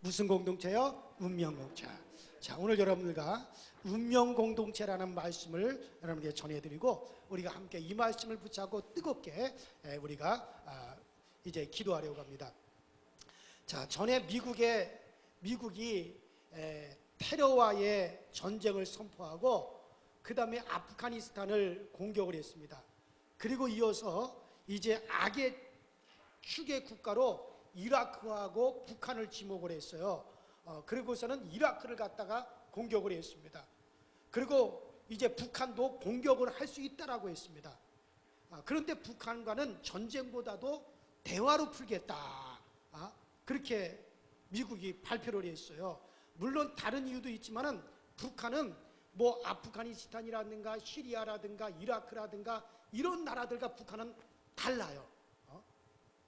무슨 공동체요? 운명공동체. 자, 오늘 여러분들과 운명공동체라는 말씀을 여러분에게 전해드리고 우리가 함께 이 말씀을 붙잡고 뜨겁게 우리가 이제 기도하려고 합니다. 자, 전에 미국이 테러와의 전쟁을 선포하고 그 다음에 아프가니스탄을 공격을 했습니다. 그리고 이어서 이제 악의 축의 국가로 이라크하고 북한을 지목을 했어요. 그리고서는 이라크를 갖다가 공격을 했습니다. 그리고 이제 북한도 공격을 할 수 있다라고 했습니다. 그런데 북한과는 전쟁보다도 대화로 풀겠다. 그렇게 미국이 발표를 했어요. 물론 다른 이유도 있지만은 북한은 뭐 아프가니스탄이라든가 시리아라든가 이라크라든가 이런 나라들과 북한은 달라요.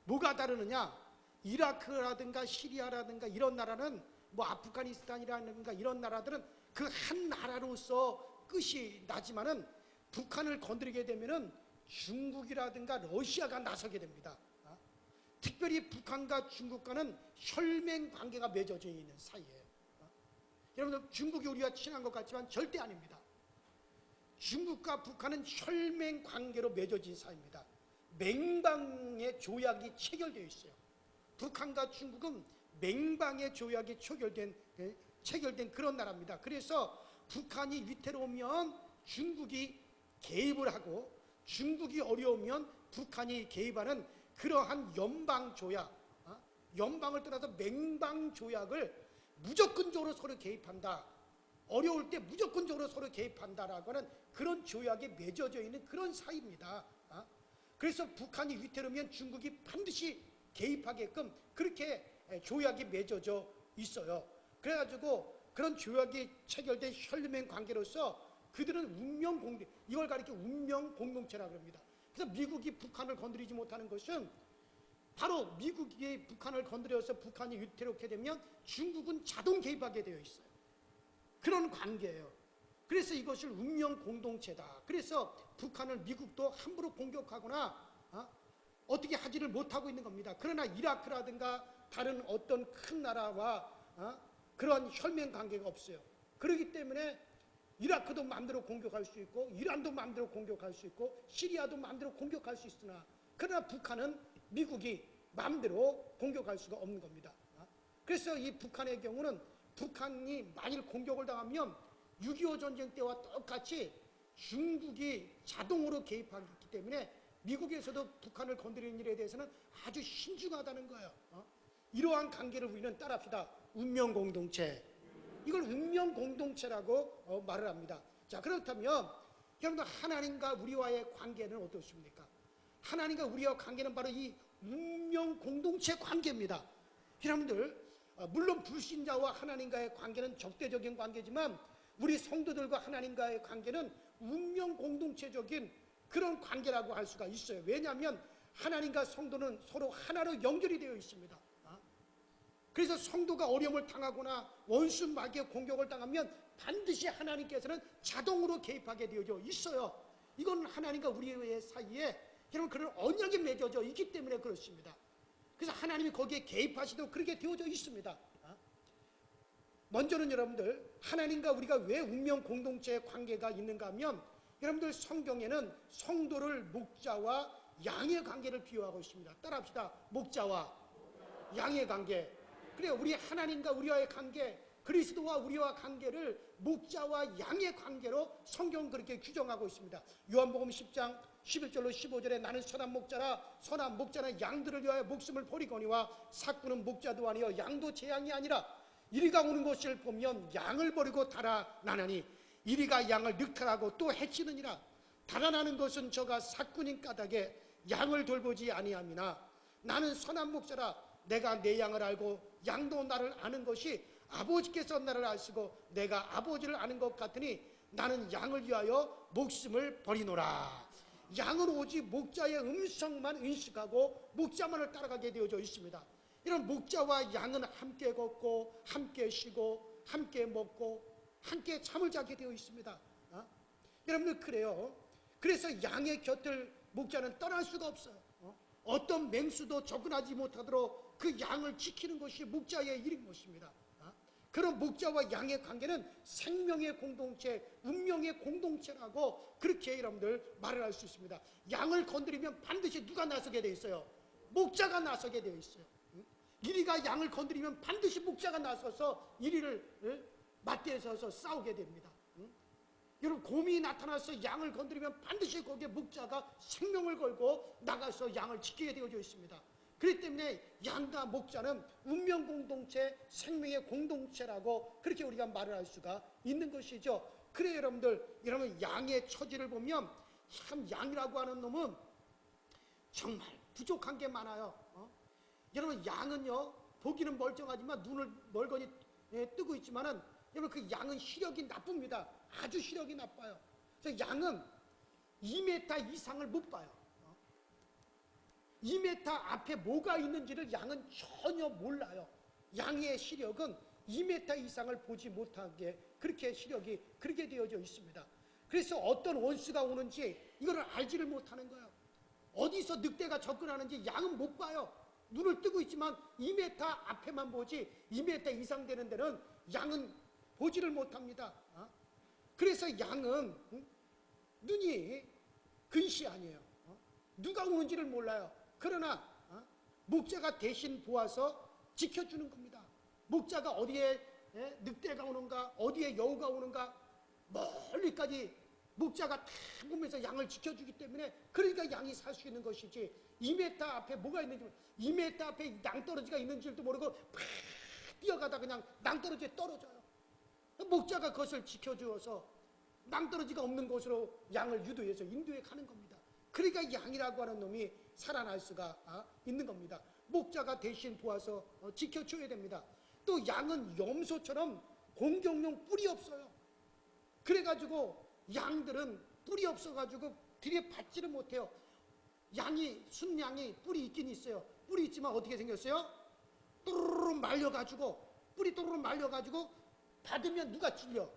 뭐가 다르느냐? 이라크라든가 시리아라든가 이런 나라는 뭐 아프가니스탄이라든가 이런 나라들은 그 한 나라로서 끝이 나지만은 북한을 건드리게 되면은 중국이라든가 러시아가 나서게 됩니다. 특별히 북한과 중국과는 혈맹 관계가 맺어져 있는 사이에 여러분들 중국이 우리와 친한 것 같지만 절대 아닙니다. 중국과 북한은 혈맹 관계로 맺어진 사이입니다. 맹방의 조약이 체결되어 있어요. 북한과 중국은 맹방의 조약이 체결된 그런 나라입니다. 그래서 북한이 위태로우면 중국이 개입을 하고 중국이 어려우면 북한이 개입하는 그러한 연방조약, 연방을 떠나서 맹방조약을 무조건적으로 서로 개입한다. 어려울 때 무조건적으로 서로 개입한다라고 하는 그런 조약에 맺어져 있는 그런 사이입니다. 그래서 북한이 위태로우면 중국이 반드시 개입하게끔 그렇게 조약이 맺어져 있어요. 그래가지고 그런 조약이 체결된 혈맹 관계로서 그들은 이걸 가리켜 운명 공동체라고 합니다. 그래서 미국이 북한을 건드리지 못하는 것은 바로 미국이 북한을 건드려서 북한이 위태롭게 되면 중국은 자동 개입하게 되어 있어요. 그런 관계예요. 그래서 이것을 운명 공동체다. 그래서 북한을 미국도 함부로 공격하거나 어떻게 하지를 못하고 있는 겁니다. 그러나 이라크라든가 다른 어떤 큰 나라와 그러한 혈맹 관계가 없어요. 그렇기 때문에 이라크도 마음대로 공격할 수 있고 이란도 마음대로 공격할 수 있고 시리아도 마음대로 공격할 수 있으나 그러나 북한은 미국이 마음대로 공격할 수가 없는 겁니다. 그래서 이 북한의 경우는 북한이 만일 공격을 당하면 6.25 전쟁 때와 똑같이 중국이 자동으로 개입하기 때문에 미국에서도 북한을 건드리는 일에 대해서는 아주 신중하다는 거예요. 이러한 관계를 우리는 따라합시다. 운명공동체. 이걸 운명공동체라고 말을 합니다. 자, 그렇다면 여러분들 하나님과 우리와의 관계는 어떻습니까? 하나님과 우리와 관계는 바로 이 운명공동체 관계입니다. 여러분들 물론 불신자와 하나님과의 관계는 적대적인 관계지만 우리 성도들과 하나님과의 관계는 운명공동체적인 그런 관계라고 할 수가 있어요. 왜냐하면 하나님과 성도는 서로 하나로 연결이 되어 있습니다. 그래서 성도가 어려움을 당하거나 원수 마귀의 공격을 당하면 반드시 하나님께서는 자동으로 개입하게 되어져 있어요. 이건 하나님과 우리의 사이에 여러분 그런 언약이 맺어져 있기 때문에 그렇습니다. 그래서 하나님이 거기에 개입하시도록 그렇게 되어져 있습니다. 먼저는 여러분들 하나님과 우리가 왜 운명 공동체의 관계가 있는가 하면 여러분들 성경에는 성도를 목자와 양의 관계를 비유하고 있습니다. 따라합시다. 목자와 양의 관계. 그래 우리 하나님과 우리와의 관계, 그리스도와 우리와 관계를 목자와 양의 관계로 성경은 그렇게 규정하고 있습니다. 요한복음 10장 11절로 15절에 나는 선한 목자라 선한 목자는 양들을 위하여 목숨을 버리거니와 삭구는 목자도 아니여 양도 제 양이 아니라 이리가 오는 것을 보면 양을 버리고 달아나나니 이리가 양을 늑탈하고 또 해치느니라. 달아나는 것은 저가 삭구님 까닭에 양을 돌보지 아니함이나 나는 선한 목자라 내가 내 양을 알고 양도 나를 아는 것이 아버지께서 나를 아시고 내가 아버지를 아는 것 같으니 나는 양을 위하여 목숨을 버리노라. 양은 오직 목자의 음성만 인식하고 목자만을 따라가게 되어져 있습니다. 이런 목자와 양은 함께 걷고 함께 쉬고 함께 먹고 함께 잠을 자게 되어 있습니다. 여러분들 그래요. 그래서 양의 곁을 목자는 떠날 수가 없어요. 어떤 맹수도 접근하지 못하도록 그 양을 지키는 것이 목자의 일인 것입니다. 그런 목자와 양의 관계는 생명의 공동체, 운명의 공동체라고 그렇게 여러분들 말을 할 수 있습니다. 양을 건드리면 반드시 누가 나서게 돼 있어요? 목자가 나서게 되어 있어요. 이리가 양을 건드리면 반드시 목자가 나서서 이리를 맞대서서 싸우게 됩니다. 여러분, 곰이 나타나서 양을 건드리면 반드시 거기에 목자가 생명을 걸고 나가서 양을 지키게 되어져 있습니다. 그렇기 때문에 양과 목자는 운명 공동체, 생명의 공동체라고 그렇게 우리가 말을 할 수가 있는 것이죠. 그래 여러분들, 여러분 양의 처지를 보면 참 양이라고 하는 놈은 정말 부족한 게 많아요. 여러분, 양은요 보기는 멀쩡하지만 눈을 멀거니 뜨고 있지만은 여러분, 그 양은 시력이 나쁩니다. 아주 시력이 나빠요. 그래서 양은 2m 이상을 못 봐요. 2m 앞에 뭐가 있는지를 양은 전혀 몰라요. 양의 시력은 2m 이상을 보지 못하게 그렇게 시력이 그렇게 되어져 있습니다. 그래서 어떤 원수가 오는지 이거를 알지를 못하는 거예요. 어디서 늑대가 접근하는지 양은 못 봐요. 눈을 뜨고 있지만 2m 앞에만 보지 2m 이상 되는 데는 양은 보지를 못합니다. 그래서 양은 눈이 근시 아니에요. 누가 오는지를 몰라요. 그러나 목자가 대신 보아서 지켜주는 겁니다. 목자가 어디에 늑대가 오는가, 어디에 여우가 오는가 멀리까지 목자가 다 보면서 양을 지켜주기 때문에, 그러니까 양이 살 수 있는 것이지 2m 앞에 뭐가 있는지, 2m 앞에 낭떠러지가 있는 줄도 모르고 팍 뛰어가다 그냥 낭떠러지에 떨어져요. 목자가 그것을 지켜주어서 낭떠러지가 없는 곳으로 양을 유도해서 인도해 가는 겁니다. 그러니까 양이라고 하는 놈이 살아날 수가 있는 겁니다. 목자가 대신 보아서 지켜줘야 됩니다. 또 양은 염소처럼 공격용 뿔이 없어요. 그래가지고 양들은 뿔이 없어가지고 들이받지를 못해요. 순양이 뿔이 있긴 있어요. 뿔이 있지만 어떻게 생겼어요? 또르르 말려가지고, 뿔이 또르르 말려가지고 받으면 누가 찔려?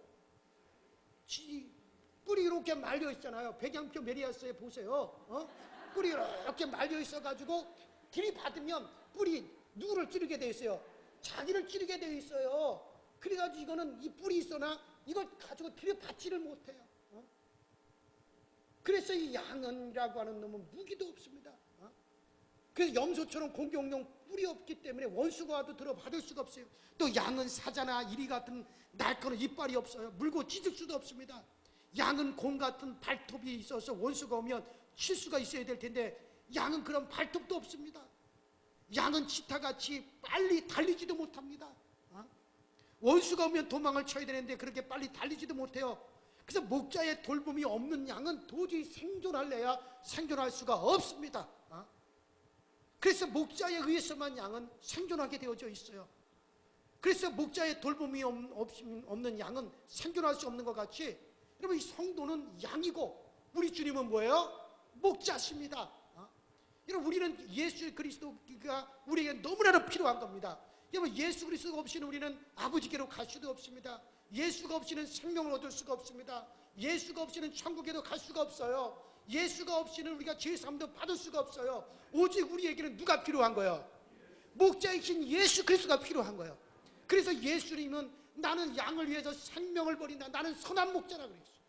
뿔이 이렇게 말려 있잖아요. 백양표 메리아스에 보세요. 뿔이 이렇게 말려 있어가지고 들이받으면 뿔이 누구를 찌르게 돼 있어요? 자기를 찌르게 돼 있어요. 그래가지고 이거는 이 뿔이 있어나 이걸 가지고 들이받지를 못해요. 그래서 이 양은이라고 하는 놈은 무기도 없습니다. 그래서 염소처럼 공격용 뿔이 없기 때문에 원수가 와도 들어받을 수가 없어요. 또 양은 사자나 이리 같은 날카로운 이빨이 없어요. 물고 찢을 수도 없습니다. 양은 곰 같은 발톱이 있어서 원수가 오면 칠 수가 있어야 될 텐데 양은 그런 발톱도 없습니다. 양은 치타같이 빨리 달리지도 못합니다. 원수가 오면 도망을 쳐야 되는데 그렇게 빨리 달리지도 못해요. 그래서 목자의 돌봄이 없는 양은 도저히 생존할래야 생존할 수가 없습니다. 그래서 목자에 의해서만 양은 생존하게 되어져 있어요. 그래서 목자의 돌봄이 없는 양은 생존할 수 없는 것 같이, 여러분, 이 성도는 양이고 우리 주님은 뭐예요? 목자십니다. 여러분, 우리는 예수 그리스도가 우리에게 너무나도 필요한 겁니다. 여러분, 예수 그리스도가 없이는 우리는 아버지께로 갈 수도 없습니다. 예수가 없이는 생명을 얻을 수가 없습니다. 예수가 없이는 천국에도 갈 수가 없어요. 예수가 없이는 우리가 죄사함도 받을 수가 없어요. 오직 우리에게는 누가 필요한 거예요? 목자이신 예수 그리스도가 필요한 거예요. 그래서 예수님은 나는 양을 위해서 생명을 버린다. 나는 선한 목자라 그랬어요.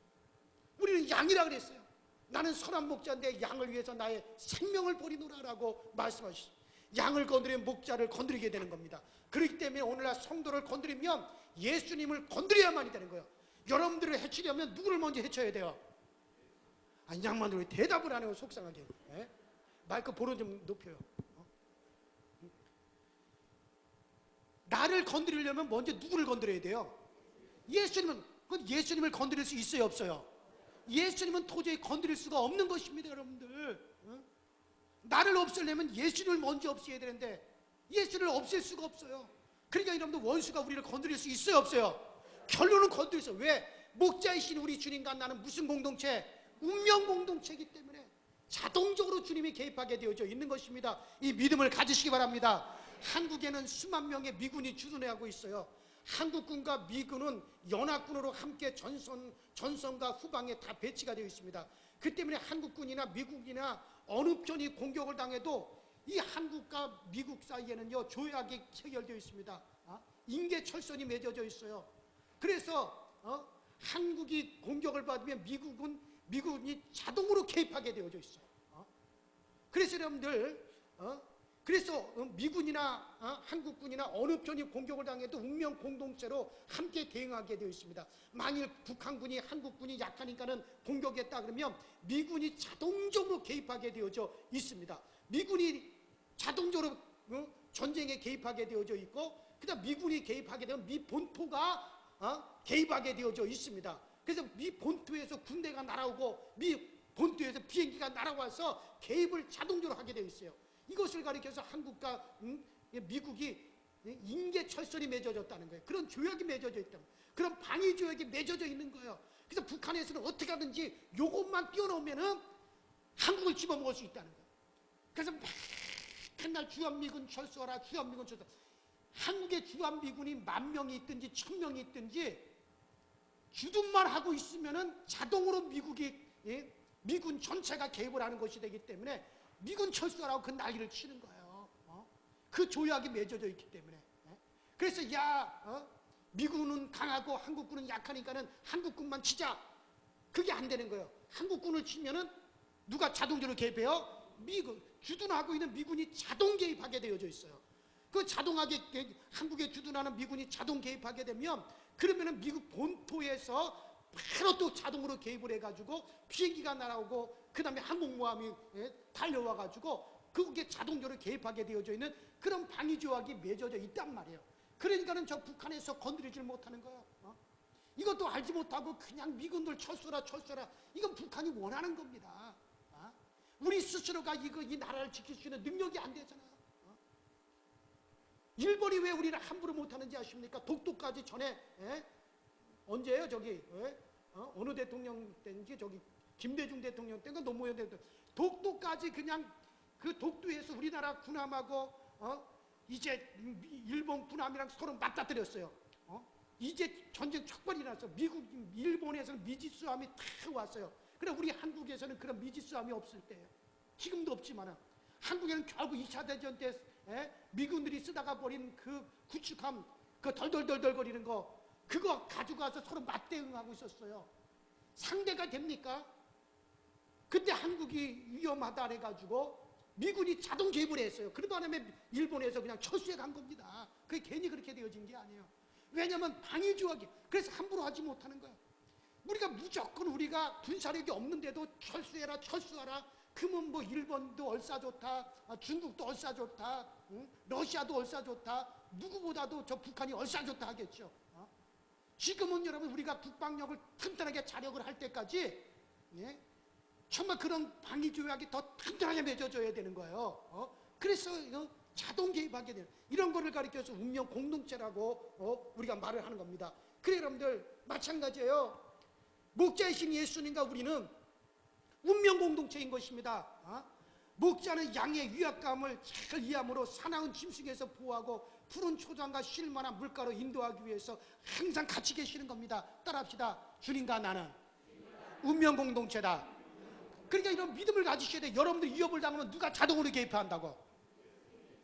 우리는 양이라 그랬어요. 나는 선한 목자인데 양을 위해서 나의 생명을 버리노라라고 말씀하셨어요. 양을 건드리면 목자를 건드리게 되는 겁니다. 그렇기 때문에 오늘날 성도를 건드리면 예수님을 건드려야만이 되는 거예요. 여러분들을 해치려면 누구를 먼저 해쳐야 돼요? 양반들 왜 대답을 안 해요? 속상하게. 마이크 볼륨 좀 높여요. 나를 건드리려면 먼저 누구를 건드려야 돼요? 예수님을 건드릴 수 있어요, 없어요? 예수님은 도저히 건드릴 수가 없는 것입니다, 여러분들. 나를 없애려면 예수님을 먼저 없애야 되는데 예수를 없앨 수가 없어요. 그러니까 여러분들, 원수가 우리를 건드릴 수 있어요, 없어요? 결론은 건드릴 수. 왜? 목자이신 우리 주님과 나는 무슨 공동체? 운명 공동체이기 때문에 자동적으로 주님이 개입하게 되어져 있는 것입니다. 이 믿음을 가지시기 바랍니다. 한국에는 수만 명의 미군이 주둔하고 있어요. 한국군과 미군은 연합군으로 함께 전선과 후방에 다 배치가 되어 있습니다. 그 때문에 한국군이나 미국이나 어느 편이 공격을 당해도 이 한국과 미국 사이에는요 조약이 체결되어 있습니다. 인계철선이 맺어져 있어요. 그래서 한국이 공격을 받으면 미국이 자동으로 개입하게 되어져 있어요. 그래서 여러분들 그래서 미군이나 한국군이나 어느 편이 공격을 당해도 운명 공동체로 함께 대응하게 되어 있습니다. 만일 북한군이 한국군이 약하니까는 공격했다 그러면 미군이 자동적으로 개입하게 되어져 있습니다. 미군이 자동적으로 전쟁에 개입하게 되어져 있고, 그다음 미군이 개입하게 되면 미 본토가 개입하게 되어져 있습니다. 그래서 미 본토에서 군대가 날아오고 미 본토에서 비행기가 날아와서 개입을 자동적으로 하게 되어 있어요. 이것을 가리켜서 한국과 미국이 인계철선이 맺어졌다는 거예요. 그런 조약이 맺어져 있다. 그런 방위 조약이 맺어져 있는 거예요. 그래서 북한에서는 어떻게 하든지 요것만 띄워놓으면은 한국을 집어먹을 수 있다는 거예요. 그래서 맨날 주한미군 철수하라, 주한미군 철수. 한국의 주한미군이 10,000명이 있든지 1,000명이 있든지 주둔만 하고 있으면은 자동으로 미군 전체가 개입을 하는 것이 되기 때문에 미군 철수하라고 그 난리를 치는 거예요. 그 조약이 맺어져 있기 때문에. 그래서 미군은 강하고 한국군은 약하니까는 한국군만 치자. 그게 안 되는 거예요. 한국군을 치면은 누가 자동적으로 개입해요? 주둔하고 있는 미군이 자동 개입하게 되어져 있어요. 그 자동하게 한국에 주둔하는 미군이 자동 개입하게 되면 그러면은 미국 본토에서 바로 또 자동으로 개입을 해가지고 비행기가 날아오고 그 다음에 항공모함이 달려와가지고 그게 자동적으로 개입하게 되어져 있는 그런 방위 조약이 맺어져 있단 말이에요. 그러니까는 저 북한에서 건드리질 못하는 거예요. 이것도 알지 못하고 그냥 미군들 철수라. 이건 북한이 원하는 겁니다. 우리 스스로가 이 나라를 지킬 수 있는 능력이 안 되잖아요. 일본이 왜 우리를 함부로 못하는지 아십니까? 독도까지 전에 언제예요? 어느 대통령 때인지 김대중 대통령 때인가 노무현 대통령 독도까지 그냥 그 독도에서 우리나라 군함하고 이제 일본 군함이랑 서로 맞닥뜨렸어요. 이제 전쟁 촉발이 났어. 일본에서는 미지수함이 탁 왔어요. 그래 우리 한국에서는 그런 미지수함이 없을 때예요. 지금도 없지만은 한국에는 결국 2차 대전 때 미군들이 쓰다가 버린 그 구축함, 그 덜덜덜덜 거리는 거 그거 가져가서 서로 맞대응하고 있었어요. 상대가 됩니까? 그때 한국이 위험하다 해가지고 미군이 자동 개입을 했어요. 그 다음에 일본에서 그냥 철수해 간 겁니다. 그게 괜히 그렇게 되어진 게 아니에요. 왜냐하면 방위 조약이 그래서 함부로 하지 못하는 거예요. 우리가 무조건 우리가 군사력이 없는데도 철수하라. 그러면 뭐 일본도 얼싸 좋다, 중국도 얼싸 좋다, 러시아도 얼싸 좋다, 누구보다도 저 북한이 얼싸 좋다 하겠죠. 지금은 여러분 우리가 국방력을 튼튼하게 자력을 할 때까지 정말 그런 방위 조약이 더 튼튼하게 맺어져야 되는 거예요. 그래서 자동 개입하게 되는 이런 거를 가리켜서 운명 공동체라고 우리가 말을 하는 겁니다. 그래 여러분들 마찬가지예요. 목자이신 예수님과 우리는 운명 공동체인 것입니다. 목자는 양의 위압감을 잘 이해함으로 사나운 짐승에서 보호하고 푸른 초장과 쉴만한 물가로 인도하기 위해서 항상 같이 계시는 겁니다. 따라합시다. 주님과 나는 운명 공동체다. 그러니까 이런 믿음을 가지셔야 돼요. 여러분들 위협을 당하면 누가 자동으로 개입한다고?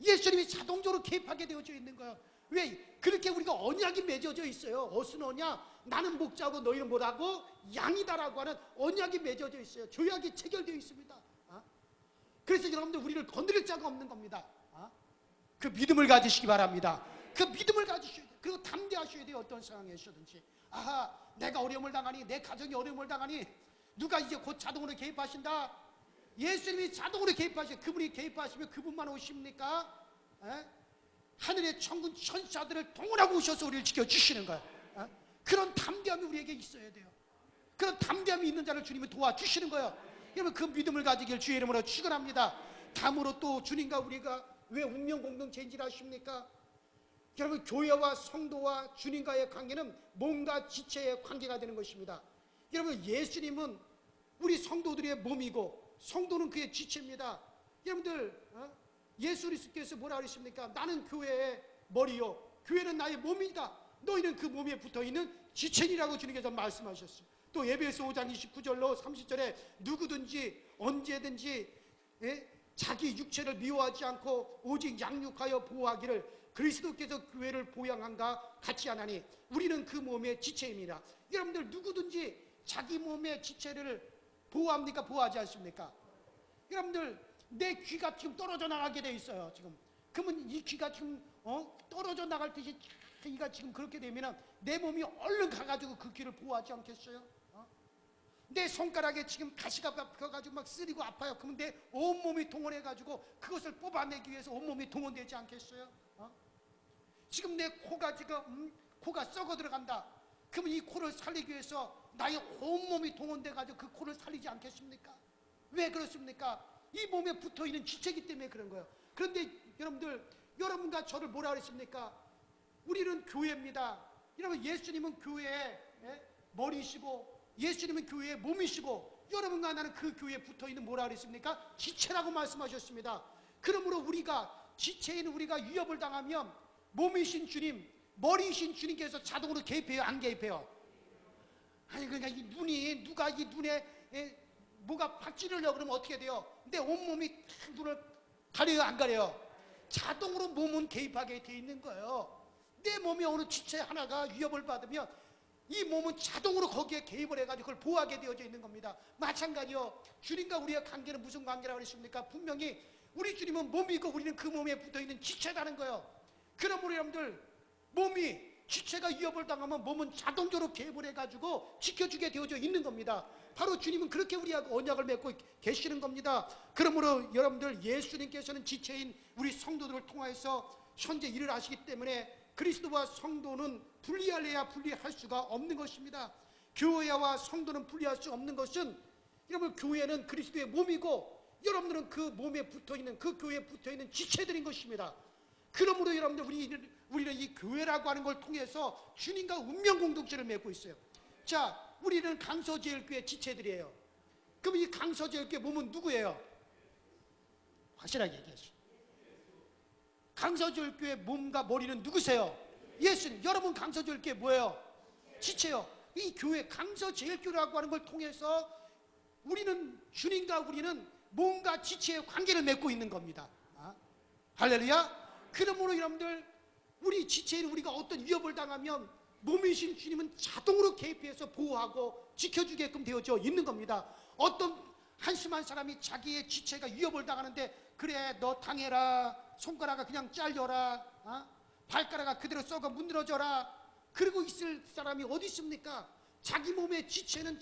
예수님이 자동적으로 개입하게 되어져 있는 거예요. 왜? 그렇게 우리가 언약이 맺어져 있어요. 무슨 언약? 나는 목자고 너희는 뭐라고? 양이다라고 하는 언약이 맺어져 있어요. 조약이 체결되어 있습니다. 그래서 여러분들 우리를 건드릴 자가 없는 겁니다. 그 믿음을 가지시기 바랍니다. 그 믿음을 가지셔야 돼요. 그리고 담대하셔야 돼요. 어떤 상황에서든지. 내가 어려움을 당하니, 내 가정이 어려움을 당하니 누가 이제 곧 자동으로 개입하신다. 예수님이 자동으로 개입하셔. 그분이 개입하시면 그분만 오십니까? 하늘의 천군 천사들을 동원하고 오셔서 우리를 지켜주시는 거예요. 그런 담대함이 우리에게 있어야 돼요. 그런 담대함이 있는 자를 주님이 도와주시는 거예요. 여러분 그 믿음을 가지길 주의 이름으로 축원합니다. 다음으로 또 주님과 우리가 왜 운명 공동체인지 아십니까? 여러분 교회와 성도와 주님과의 관계는 몸과 지체의 관계가 되는 것입니다. 여러분 예수님은 우리 성도들의 몸이고 성도는 그의 지체입니다. 여러분들 예수 그리스도께서 뭐라 그러십니까? 나는 교회의 머리요 교회는 나의 몸이다. 너희는 그 몸에 붙어있는 지체니라고 주님께서 말씀하셨어요. 또 에베소 5장 29절로 30절에 누구든지 언제든지 자기 육체를 미워하지 않고 오직 양육하여 보호하기를 그리스도께서 교회를 보양한가 같이 하나니 우리는 그 몸의 지체입니다. 여러분들 누구든지 자기 몸의 지체를 보호합니까? 보호하지 않습니까? 여러분들 내 귀가 지금 떨어져 나가게 돼 있어요. 지금 그러면 이 귀가 지금 떨어져 나갈 듯이 귀가 지금 그렇게 되면 내 몸이 얼른 가가지고 그 귀를 보호하지 않겠어요? 내 손가락에 지금 가시가 박혀가지고 막 쓰리고 아파요. 그러면 내 온몸이 동원해가지고 그것을 뽑아내기 위해서 온몸이 동원되지 않겠어요? 지금 내 코가 지금 코가 썩어 들어간다. 그러면 이 코를 살리기 위해서 나의 온몸이 동원돼가지고 그 코를 살리지 않겠습니까? 왜 그렇습니까? 이 몸에 붙어있는 지체이기 때문에 그런 거예요. 그런데 여러분들, 여러분과 저를 뭐라 그랬습니까? 우리는 교회입니다. 여러분, 예수님은 교회의 머리시고 예수님은 교회의 몸이시고 여러분과 나는 그 교회에 붙어있는 뭐라 그랬습니까? 지체라고 말씀하셨습니다. 그러므로 우리가 지체인 우리가 위협을 당하면 몸이신 주님, 머리이신 주님께서 자동으로 개입해요? 안 개입해요? 아니 그러니까 이 눈이 누가 이 눈에 뭐가 팍 찌르려고 그러면 어떻게 돼요? 내 온몸이 눈을 가려요? 안 가려요? 자동으로 몸은 개입하게 돼 있는 거예요. 내 몸에 어느 지체 하나가 위협을 받으면 이 몸은 자동으로 거기에 개입을 해가지고 그걸 보호하게 되어져 있는 겁니다. 마찬가지요. 주님과 우리의 관계는 무슨 관계라고 그랬습니까? 분명히 우리 주님은 몸이고 우리는 그 몸에 붙어있는 지체라는 거예요. 그러므로 여러분들 몸이 지체가 위협을 당하면 몸은 자동적으로 개입을 해가지고 지켜주게 되어져 있는 겁니다. 바로 주님은 그렇게 우리하고 언약을 맺고 계시는 겁니다. 그러므로 여러분들 예수님께서는 지체인 우리 성도들을 통하여서 현재 일을 하시기 때문에 그리스도와 성도는 분리할래야 분리할 수가 없는 것입니다. 교회와 성도는 분리할 수 없는 것은 여러분 교회는 그리스도의 몸이고 여러분들은 그 몸에 붙어있는 그 교회에 붙어있는 지체들인 것입니다. 그러므로 여러분들 우리는 이 교회라고 하는 걸 통해서 주님과 운명 공동체를 맺고 있어요. 자, 우리는 강서제일교회 지체들이에요. 그럼 이 강서제일교회 몸은 누구예요? 확실하게 얘기하시죠. 강서제일교회 몸과 머리는 누구세요? 예수님. 여러분 강서제일교회 뭐예요? 지체요. 이 교회 강서제일교회라고 하는 걸 통해서 우리는 주님과 우리는 몸과 지체의 관계를 맺고 있는 겁니다. 할렐루야. 그러므로 여러분들 우리 지체인 우리가 어떤 위협을 당하면 몸이신 주님은 자동으로 개입해서 보호하고 지켜주게끔 되어져 있는 겁니다. 어떤 한심한 사람이 자기의 지체가 위협을 당하는데 그래 너 당해라, 손가락을 그냥 잘려라, 발가락을 그대로 썩어 문드러져라 그러고 있을 사람이 어디 있습니까? 자기 몸의 지체는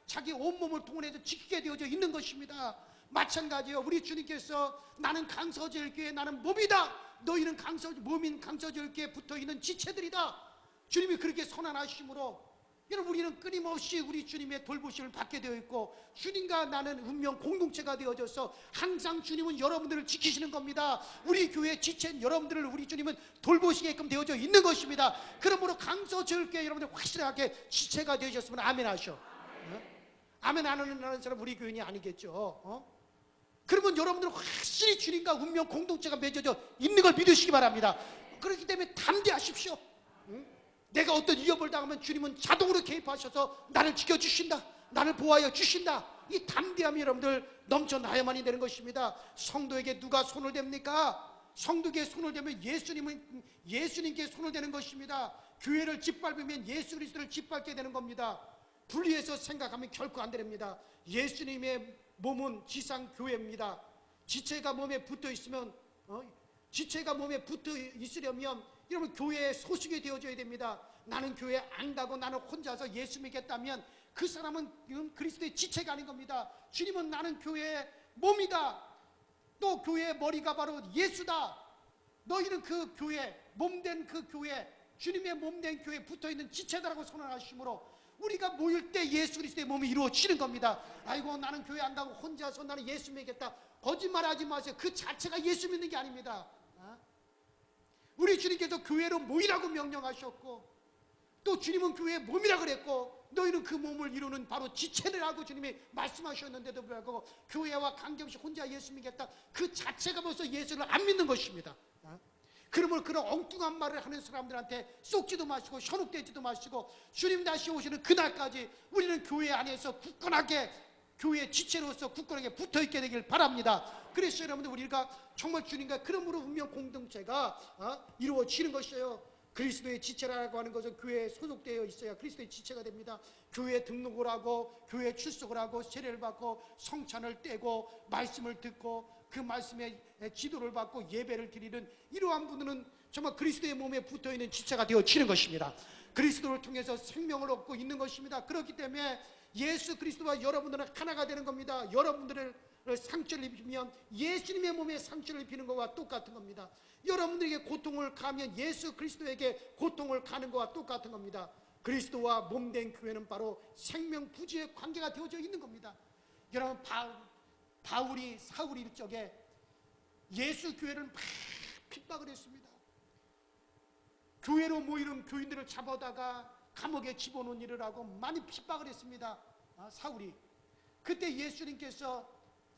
자기 온몸을 동원해서 지키게 되어져 있는 것입니다. 마찬가지예요. 우리 주님께서 나는 강서제일교회 나는 몸이다. 너희는 몸인 강서제일교회에 붙어있는 지체들이다. 주님이 그렇게 선언하심으로 여러분 우리는 끊임없이 우리 주님의 돌보심을 받게 되어 있고 주님과 나는 운명 공동체가 되어져서 항상 주님은 여러분들을 지키시는 겁니다. 우리 교회 지체인 여러분들을 우리 주님은 돌보시게끔 되어져 있는 것입니다. 그러므로 강서제일교회 여러분들 확실하게 지체가 되어졌으면 아멘 하셔. 아멘 안 하는 사람 우리 교인이 아니겠죠. 그러면 여러분들은 확실히 주님과 운명 공동체가 맺어져 있는 걸 믿으시기 바랍니다. 그렇기 때문에 담대하십시오. 내가 어떤 위협을 당하면 주님은 자동으로 개입하셔서 나를 지켜주신다, 나를 보호하여 주신다. 이 담대함이 여러분들 넘쳐나야만이 되는 것입니다. 성도에게 누가 손을 댑니까? 성도에게 손을 대면 예수님께 손을 대는 것입니다. 교회를 짓밟으면 예수 그리스도를 짓밟게 되는 겁니다. 분리해서 생각하면 결코 안 됩니다. 예수님의 몸은 지상 교회입니다. 지체가 몸에 붙어 있으면 지체가 몸에 붙어 있으려면 여러분 교회에 소속이 되어져야 됩니다. 나는 교회 안 가고 나는 혼자서 예수 믿겠다면 그 사람은 그리스도의 지체가 아닌 겁니다. 주님은 나는 교회의 몸이다. 또 교회의 머리가 바로 예수다. 너희는 그 교회, 몸된 그 교회, 주님의 몸된 교회에 붙어있는 지체다라고 선언하시므로 우리가 모일 때 예수 그리스도의 몸이 이루어지는 겁니다. 아이고 나는 교회 안 가고 혼자서 나는 예수 믿겠다. 거짓말하지 마세요. 그 자체가 예수 믿는 게 아닙니다. 우리 주님께서 교회로 모이라고 명령하셨고 또 주님은 교회의 몸이라 그랬고 너희는 그 몸을 이루는 바로 지체라고 주님이 말씀하셨는데도 불구하고 교회와 관계없이 혼자 예수 믿겠다. 그 자체가 벌써 예수를 안 믿는 것입니다. 그러면 그런 엉뚱한 말을 하는 사람들한테 쏙지도 마시고 현혹되지도 마시고 주님 다시 오시는 그날까지 우리는 교회 안에서 굳건하게 교회의 지체로서 굳건하게 붙어있게 되길 바랍니다. 그래서 여러분들 우리가 정말 주님과 그러므로 운명 공동체가 이루어지는 것이에요. 그리스도의 지체라고 하는 것은 교회에 소속되어 있어야 그리스도의 지체가 됩니다. 교회에 등록을 하고 교회에 출석을 하고 세례를 받고 성찬을 떼고 말씀을 듣고 그 말씀에 지도를 받고 예배를 드리는 이러한 분들은 정말 그리스도의 몸에 붙어있는 지체가 되어지는 것입니다. 그리스도를 통해서 생명을 얻고 있는 것입니다. 그렇기 때문에 예수 그리스도와 여러분들은 하나가 되는 겁니다. 여러분들을 상처를 입히면 예수님의 몸에 상처를 입히는 것과 똑같은 겁니다. 여러분들에게 고통을 가면 예수 그리스도에게 고통을 가는 것과 똑같은 겁니다. 그리스도와 몸된 교회는 바로 생명부지의 관계가 되어져 있는 겁니다. 여러분 바울이 사울이 일적에 예수 교회를 막 핍박을 했습니다. 교회로 모이는 교인들을 잡아다가 감옥에 집어넣은 일을 하고 많이 핍박을 했습니다. 사울이. 그때 예수님께서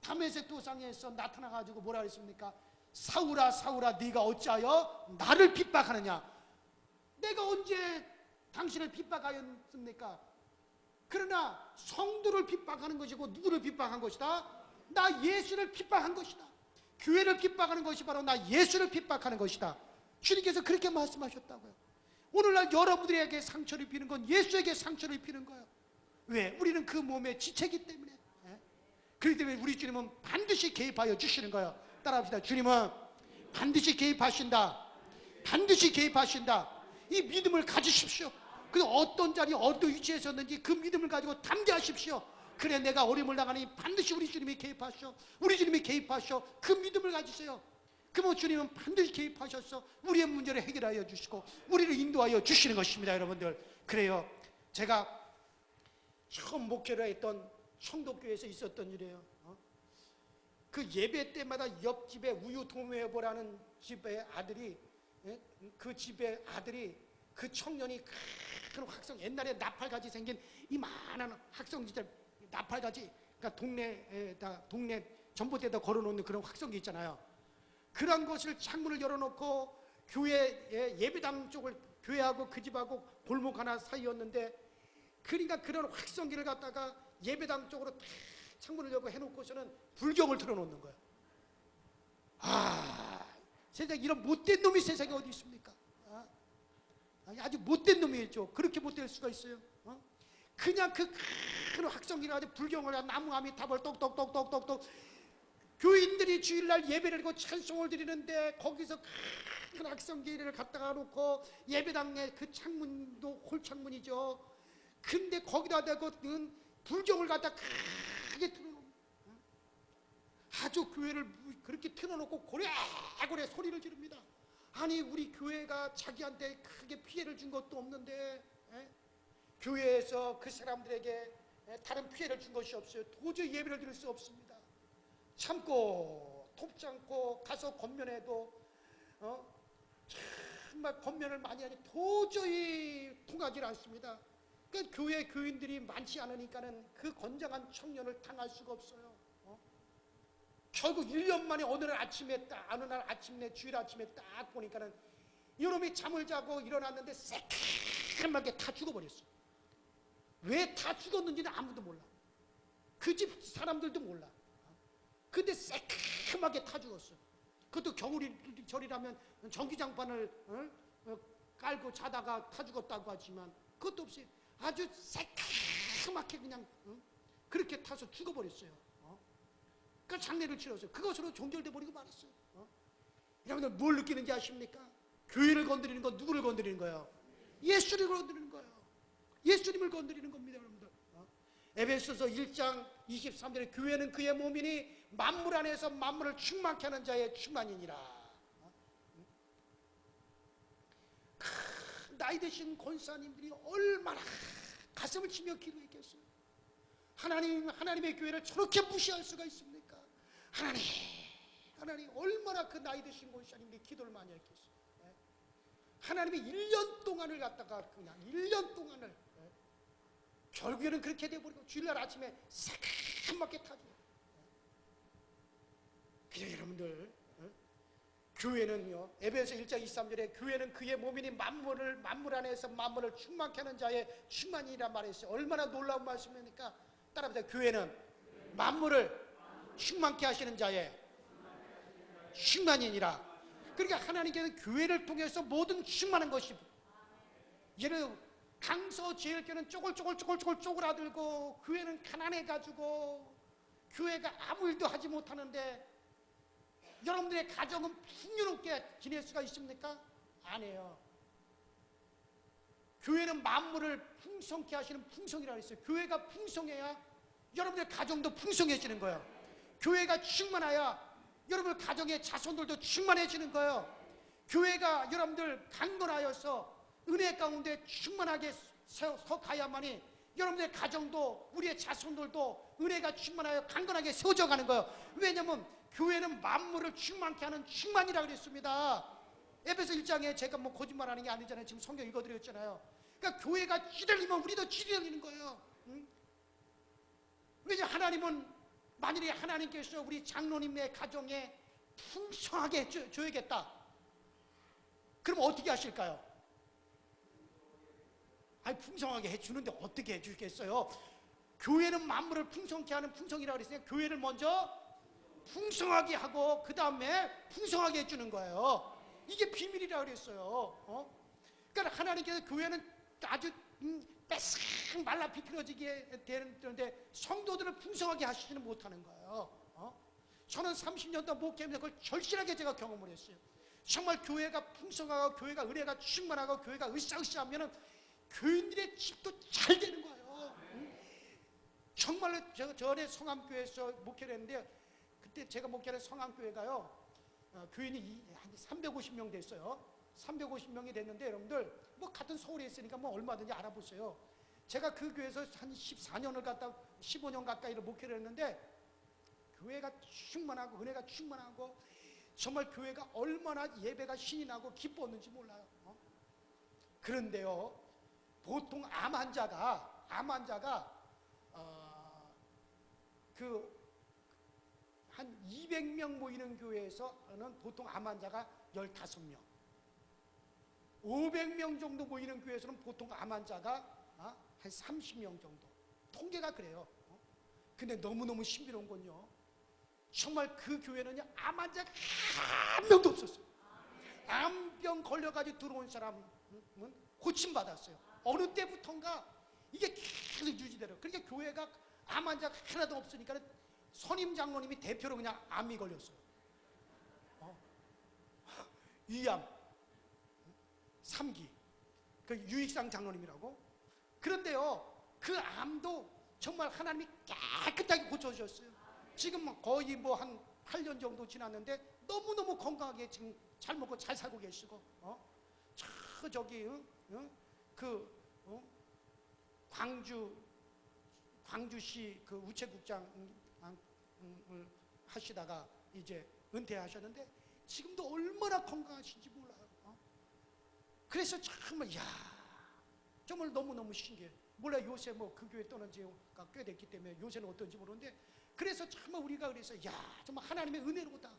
다메섹 도상에서 나타나가지고 뭐라 그랬습니까? 사울아 사울아 네가 어찌하여 나를 핍박하느냐? 내가 언제 당신을 핍박하였습니까? 그러나 성도를 핍박하는 것이고 누구를 핍박한 것이다? 나 예수를 핍박한 것이다. 교회를 핍박하는 것이 바로 나 예수를 핍박하는 것이다. 주님께서 그렇게 말씀하셨다고요. 오늘날 여러분들에게 상처를 입히는 건 예수에게 상처를 입히는 거예요. 왜? 우리는 그 몸의 지체이기 때문에. 그렇기 때문에 우리 주님은 반드시 개입하여 주시는 거예요. 따라합시다. 주님은 반드시 개입하신다. 반드시 개입하신다. 이 믿음을 가지십시오. 그 어떤 자리 어떤 위치에서든지 그 믿음을 가지고 담대하십시오. 그래 내가 어려움을 당하니 반드시 우리 주님이 개입하셔. 우리 주님이 개입하셔. 그 믿음을 가지세요. 그러면 주님은 반드시 개입하셔서 우리의 문제를 해결하여 주시고 우리를 인도하여 주시는 것입니다. 여러분들 그래요. 제가 처음 목회를 했던 성도교회에서 있었던 일이에요. 그 예배 때마다 옆집에 우유 도매여보라는 집의 아들이 그 집의 아들이 그 청년이 큰 학성 옛날에 나팔같이 생긴 이만한 학성지들 나팔같이 그러니까 동네 전봇대에다 걸어놓는 그런 확성기 있잖아요. 그런 것을 창문을 열어놓고 교회 예배당 쪽을 교회하고 그 집하고 골목 하나 사이였는데 그러니까 그런 확성기를 갖다가 예배당 쪽으로 다 창문을 열고 해놓고서는 불경을 틀어놓는 거예요. 세상에 이런 못된 놈이 세상에 어디 있습니까? 아주 못된 놈이죠. 그렇게 못될 수가 있어요. 그냥 그 큰 확성기를 가지고 불경을 나무함이 답을 똑똑똑똑똑똑 교인들이 주일날 예배를 하고 찬송을 드리는데 거기서 큰 확성기를 갖다가 놓고 예배당에 그 창문도 홀창문이죠. 근데 거기다 대고 불경을 갖다 크게 틀어놓고 아주 교회를 그렇게 틀어놓고 고래고래 소리를 지릅니다. 아니 우리 교회가 자기한테 크게 피해를 준 것도 없는데 교회에서 그 사람들에게 다른 피해를 준 것이 없어요. 도저히 예배를 드릴 수 없습니다. 참고 돕지 않고 가서 권면해도 정말 권면을 많이 하니 도저히 통하지 않습니다. 그러니까 교회 교인들이 많지 않으니까는 그 건장한 청년을 당할 수가 없어요. 결국 1년 만에 어느 날 아침에 주일 아침에 딱 보니까는 이놈이 잠을 자고 일어났는데 새까맣게 다 죽어버렸어. 왜 다 죽었는지는 아무도 몰라. 그 집 사람들도 몰라. 근데 새까맣게 타 죽었어. 그것도 겨울철이라면 전기장판을 깔고 자다가 타 죽었다고 하지만 그것도 없이 아주 새까맣게 그냥 그렇게 타서 죽어버렸어요. 그러니까 장례를 치렀어요. 그것으로 종결돼 버리고 말았어요. 여러분들 뭘 느끼는지 아십니까? 교회를 건드리는 건 누구를 건드리는 거예요? 예수를 건드리는 거예요. 예수님을 건드리는 겁니다. 여러분들. 에베소서 1장 23절에 교회는 그의 몸이니 만물 안에서 만물을 충만케 하는 자의 충만이니라. 나이 드신 권사님들이 얼마나 가슴을 치며 기도했겠어요. 하나님의 교회를 저렇게 무시할 수가 있습니까? 하나님 얼마나 그 나이 드신 권사님들이 기도를 많이 했겠어요. 하나님이 1년 동안을 갖다가 그냥 1년 동안을 결국에는 그렇게 돼버리고 주일날 아침에 새까맣게 타죠. 그냥 여러분들 교회는요 에베소 1장 23절에 교회는 그의 몸이니 만물 안에서 만물을 충만케 하는 자의 충만이란 말이 있어요. 얼마나 놀라운 말씀입니까? 따라합니다. 교회는 만물을 충만케 하시는 자의 충만이니라. 그러니까 하나님께서 교회를 통해서 모든 충만한 것이, 예를 들어 강서 제일교회는 쪼글쪼글쪼글쪼글아들고 교회는 가난해가지고 교회가 아무 일도 하지 못하는데 여러분들의 가정은 풍요롭게 지낼 수가 있습니까? 아니에요. 교회는 만물을 풍성케 하시는 풍성이라고 했어요. 교회가 풍성해야 여러분들 가정도 풍성해지는 거예요. 교회가 충만해야 여러분 가정의 자손들도 충만해지는 거예요. 교회가 여러분들 강건하여서 은혜 가운데 충만하게 서가야만이 여러분들의 가정도 우리의 자손들도 은혜가 충만하여 강건하게 세워져 가는 거예요. 왜냐하면 교회는 만물을 충만케 하는 충만이라고 그랬습니다. 에베소 1장에 제가 뭐 거짓말하는 게 아니잖아요. 지금 성경 읽어드렸잖아요. 그러니까 교회가 찌들리면 우리도 찌들리는 거예요. 응? 왜냐하면 하나님은 만일에 하나님께서 우리 장로님의 가정에 풍성하게 줘야겠다. 그럼 어떻게 하실까요? 아니 풍성하게 해주는데 어떻게 해주겠어요? 교회는 만물을 풍성케 하는 풍성이라고 그랬어요. 교회를 먼저 풍성하게 하고 그 다음에 풍성하게 해주는 거예요. 이게 비밀이라고 그랬어요. 그러니까 하나님께서 교회는 아주 빼싹 말라 비틀어지게 되는데 성도들을 풍성하게 하시지는 못하는 거예요. 저는 30년 동안 목회하면서 그걸 절실하게 제가 경험을 했어요. 정말 교회가 풍성하고 교회가 은혜가 충만하고 교회가 으쌰으쌰하면 교인들의 집도 잘 되는 거예요. 정말로 전에 성암교회에서 목회를 했는데 그때 제가 목회하는 성암교회가요 교인이 한 350명 됐어요. 350명이 됐는데 여러분들 뭐 같은 서울에 있으니까 뭐 얼마든지 알아보세요. 제가 그 교회에서 한 14년을 갔다 15년 가까이를 목회를 했는데 교회가 충만하고 은혜가 충만하고 정말 교회가 얼마나 예배가 신이 나고 기뻤는지 몰라요. 그런데요 보통 암 환자가 한 200명 모이는 교회에서는 보통 암 환자가 15명, 500명 정도 모이는 교회에서는 보통 암 환자가 한 30명 정도. 통계가 그래요. 근데 너무너무 신비로운 건요, 정말 그 교회는요 암 환자가 한 명도 없었어요. 암병 걸려가지고 들어온 사람은 고침받았어요. 어느 때부턴가 이게 계속 유지되더라고요. 그러니까 교회가 암 환자가 하나도 없으니까 선임 장로님이 대표로 그냥 암이 걸렸어요. 위암 3기 그 유익상 장로님이라고. 그런데요 그 암도 정말 하나님이 깨끗하게 고쳐주셨어요. 지금 거의 뭐 한 8년 정도 지났는데 너무너무 건강하게 지금 잘 먹고 잘 살고 계시고 광주시 그 우체국장을 하시다가 이제 은퇴하셨는데 지금도 얼마나 건강하신지 몰라요. 그래서 정말 정말 너무너무 신기해요. 몰라 요새 뭐 그 교회 떠난 지가 꽤 됐기 때문에 요새는 어떤지 모르는데 그래서 정말 우리가 그래서 정말 하나님의 은혜로다.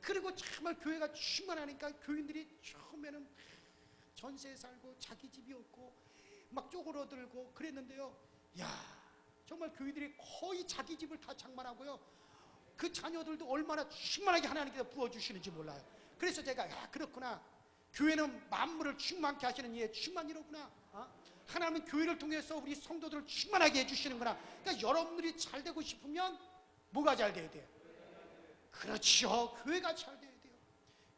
그리고 정말 교회가 충만하니까 교인들이 처음에는 전세에 살고 자기 집이 없고 막 쪼그러들고 그랬는데요. 정말 교인들이 거의 자기 집을 다 장만하고요. 그 자녀들도 얼마나 충만하게 하나님께서 부어주시는지 몰라요. 그래서 제가 그렇구나. 교회는 만물을 충만케 하시는 이의 충만이로구나. 하나님은 교회를 통해서 우리 성도들을 충만하게 해주시는구나. 그러니까 여러분들이 잘 되고 싶으면 뭐가 잘 돼야 돼요? 그렇죠. 교회가 잘 돼야 돼요.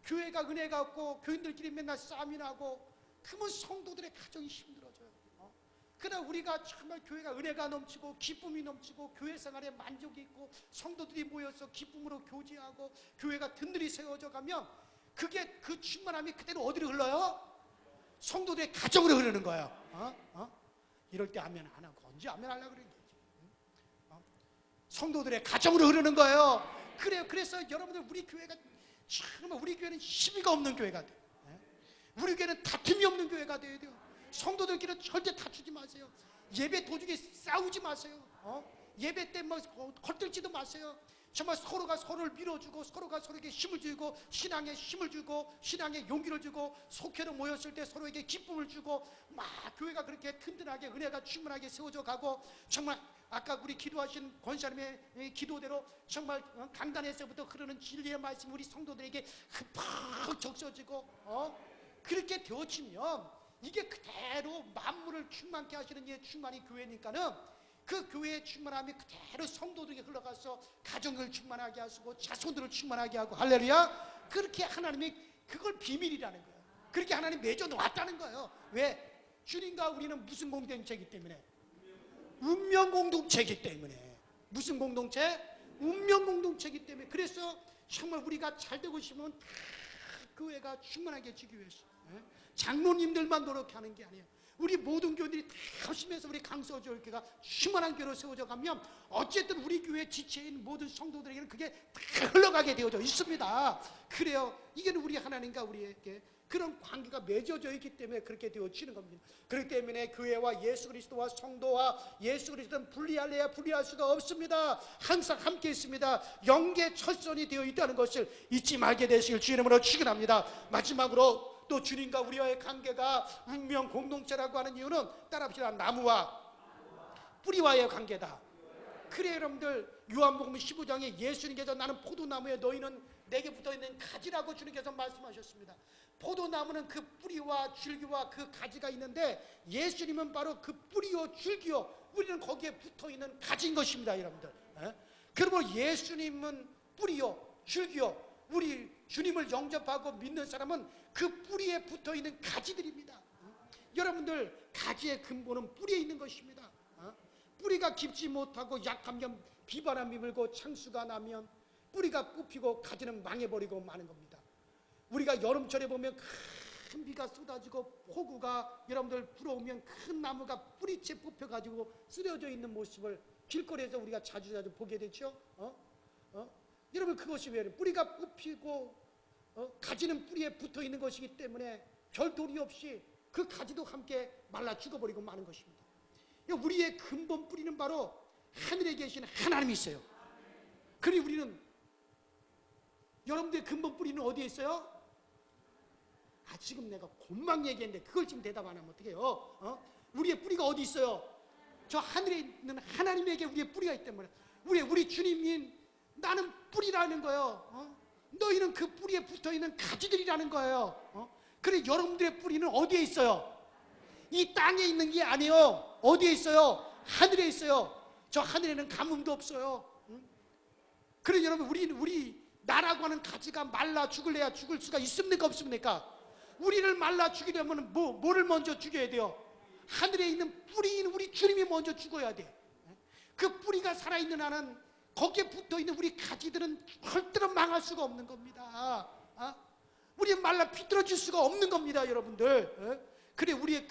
교회가 은혜가 없고 교인들끼리 맨날 싸움이 나고 그러면 성도들의 가정이 힘들어져요. 그러나 우리가 정말 교회가 은혜가 넘치고 기쁨이 넘치고 교회 생활에 만족이 있고 성도들이 모여서 기쁨으로 교제하고 교회가 든든히 세워져 가면 그게 그 충만함이 그대로 어디로 흘러요? 성도들의 가정으로 흐르는 거예요. 이럴 때 아멘 안 하고 언제 아멘 하려고 그러는 거지? 성도들의 가정으로 흐르는 거예요. 그래요. 그래서 여러분들 우리 교회가 정말 우리 교회는 시비가 없는 교회가 돼요. 우리 교회는 다툼이 없는 교회가 돼야 돼요. 성도들끼리 절대 다투지 마세요. 예배 도중에 싸우지 마세요. 예배 때 뭐 헐뜯지도 마세요. 정말 서로가 서로를 밀어주고 서로가 서로에게 힘을 주고 신앙에 힘을 주고 신앙에 용기를 주고 속회로 모였을 때 서로에게 기쁨을 주고 막 교회가 그렇게 튼튼하게 은혜가 충만하게 세워져 가고 정말 아까 우리 기도하신 권사님의 기도대로 정말 강단에서부터 흐르는 진리의 말씀 우리 성도들에게 흠뻑 적셔지고 그렇게 되어지면 이게 그대로 만물을 충만케 하시는 이의 충만이 교회니까는 그 교회의 충만함이 그대로 성도들에게 흘러가서 가정을 충만하게 하시고 자손들을 충만하게 하고 할렐루야. 그렇게 하나님이 그걸 비밀이라는 거예요. 그렇게 하나님 맺어 놓았다는 거예요. 왜? 주님과 우리는 무슨 공동체이기 때문에? 운명 공동체이기 때문에. 무슨 공동체? 운명 공동체이기 때문에. 그래서 정말 우리가 잘 되고 싶으면 다 교회가 충만하게 지기 위해서 장로님들만 노력하는 게 아니에요. 우리 모든 교회들이 다 합심해서 우리 강서교회가 충만한 교회로 세워져 가면 어쨌든 우리 교회 지체인 모든 성도들에게는 그게 다 흘러가게 되어져 있습니다. 그래요. 이게 우리 하나님과 우리에게 그런 관계가 맺어져 있기 때문에 그렇게 되어지는 겁니다. 그렇기 때문에 교회와 예수 그리스도와 성도와 예수 그리스도는 분리할래야 분리할 수가 없습니다. 항상 함께 있습니다. 영계철선이 되어 있다는 것을 잊지 말게 되시길 주의 이름으로 축원합니다. 마지막으로 또 주님과 우리와의 관계가 운명 공동체라고 하는 이유는 따라합시다. 나무와 뿌리와의 관계다. 그래 여러분들 요한복음 15장에 예수님께서 나는 포도나무에 너희는 내게 붙어있는 가지라고 주님께서 말씀하셨습니다. 포도나무는 그 뿌리와 줄기와 그 가지가 있는데 예수님은 바로 그 뿌리요 줄기요 우리는 거기에 붙어있는 가지인 것입니다. 여러분들 그러므로 예수님은 뿌리요 줄기요 우리 주님을 영접하고 믿는 사람은 그 뿌리에 붙어있는 가지들입니다. 여러분들 가지의 근본은 뿌리에 있는 것입니다. 뿌리가 깊지 못하고 약하면 비바람이 불고 창수가 나면 뿌리가 뽑히고 가지는 망해버리고 마는 겁니다. 우리가 여름철에 보면 큰 비가 쏟아지고 폭우가 여러분들 불어오면 큰 나무가 뿌리채 뽑혀가지고 쓰러져 있는 모습을 길거리에서 우리가 자주 보게 되죠. 여러분 그것이 왜 뿌리가 뽑히고 가지는 뿌리에 붙어있는 것이기 때문에 별 도리 없이 그 가지도 함께 말라 죽어버리고 마는 것입니다. 우리의 근본 뿌리는 바로 하늘에 계신 하나님이 있어요. 그리고 우리는 여러분들의 근본 뿌리는 어디에 있어요? 지금 내가 곧막 얘기했는데 그걸 지금 대답 안 하면 어떡해요? 우리의 뿌리가 어디 있어요? 저 하늘에 있는 하나님에게 우리의 뿌리가 있기 때문에 우리 주님인 나는 뿌리라는 거예요. 너희는 그 뿌리에 붙어있는 가지들이라는 거예요. 그래 여러분들의 뿌리는 어디에 있어요? 이 땅에 있는 게 아니에요. 어디에 있어요? 하늘에 있어요. 저 하늘에는 가뭄도 없어요. 그래 여러분 우리 나라고 하는 가지가 말라 죽을래야 죽을 수가 있습니까 없습니까? 우리를 말라 죽이려면 뭐를 먼저 죽여야 돼요? 하늘에 있는 뿌리인 우리 주님이 먼저 죽어야 돼. 그 뿌리가 살아있는 한은 거기에 붙어있는 우리 가지들은 절대로 망할 수가 없는 겁니다. 우리는 말라 비틀어질 수가 없는 겁니다. 여러분들 그래 우리의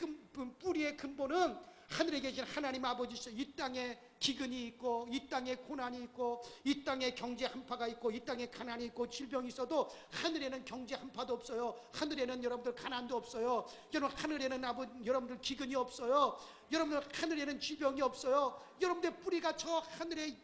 뿌리의 근본은 하늘에 계신 하나님 아버지셔. 이 땅에 기근이 있고 이 땅에 고난이 있고 이 땅에 경제 한파가 있고 이 땅에 가난이 있고 질병이 있어도 하늘에는 경제 한파도 없어요. 하늘에는 여러분들 가난도 없어요. 여러분 하늘에는 여러분들 기근이 없어요. 여러분들 하늘에는 질병이 없어요. 여러분들 뿌리가 저 하늘에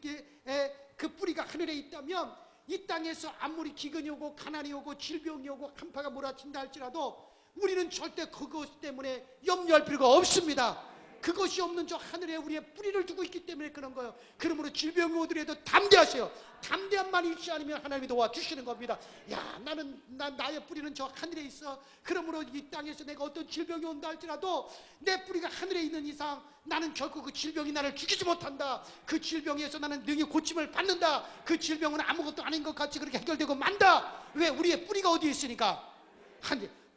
그 뿌리가 하늘에 있다면 이 땅에서 아무리 기근이 오고 가난이 오고 질병이 오고 한파가 몰아친다 할지라도 우리는 절대 그것 때문에 염려할 필요가 없습니다. 그것이 없는 저 하늘에 우리의 뿌리를 두고 있기 때문에 그런 거예요. 그러므로 질병이 오더라도 담대하세요. 담대함만 있지 않으면 하나님이 도와주시는 겁니다. 나의 뿌리는 저 하늘에 있어. 그러므로 이 땅에서 내가 어떤 질병이 온다 할지라도 내 뿌리가 하늘에 있는 이상 나는 결코 그 질병이 나를 죽이지 못한다. 그 질병에서 나는 능히 고침을 받는다. 그 질병은 아무것도 아닌 것 같이 그렇게 해결되고 만다. 왜? 우리의 뿌리가 어디에 있으니까.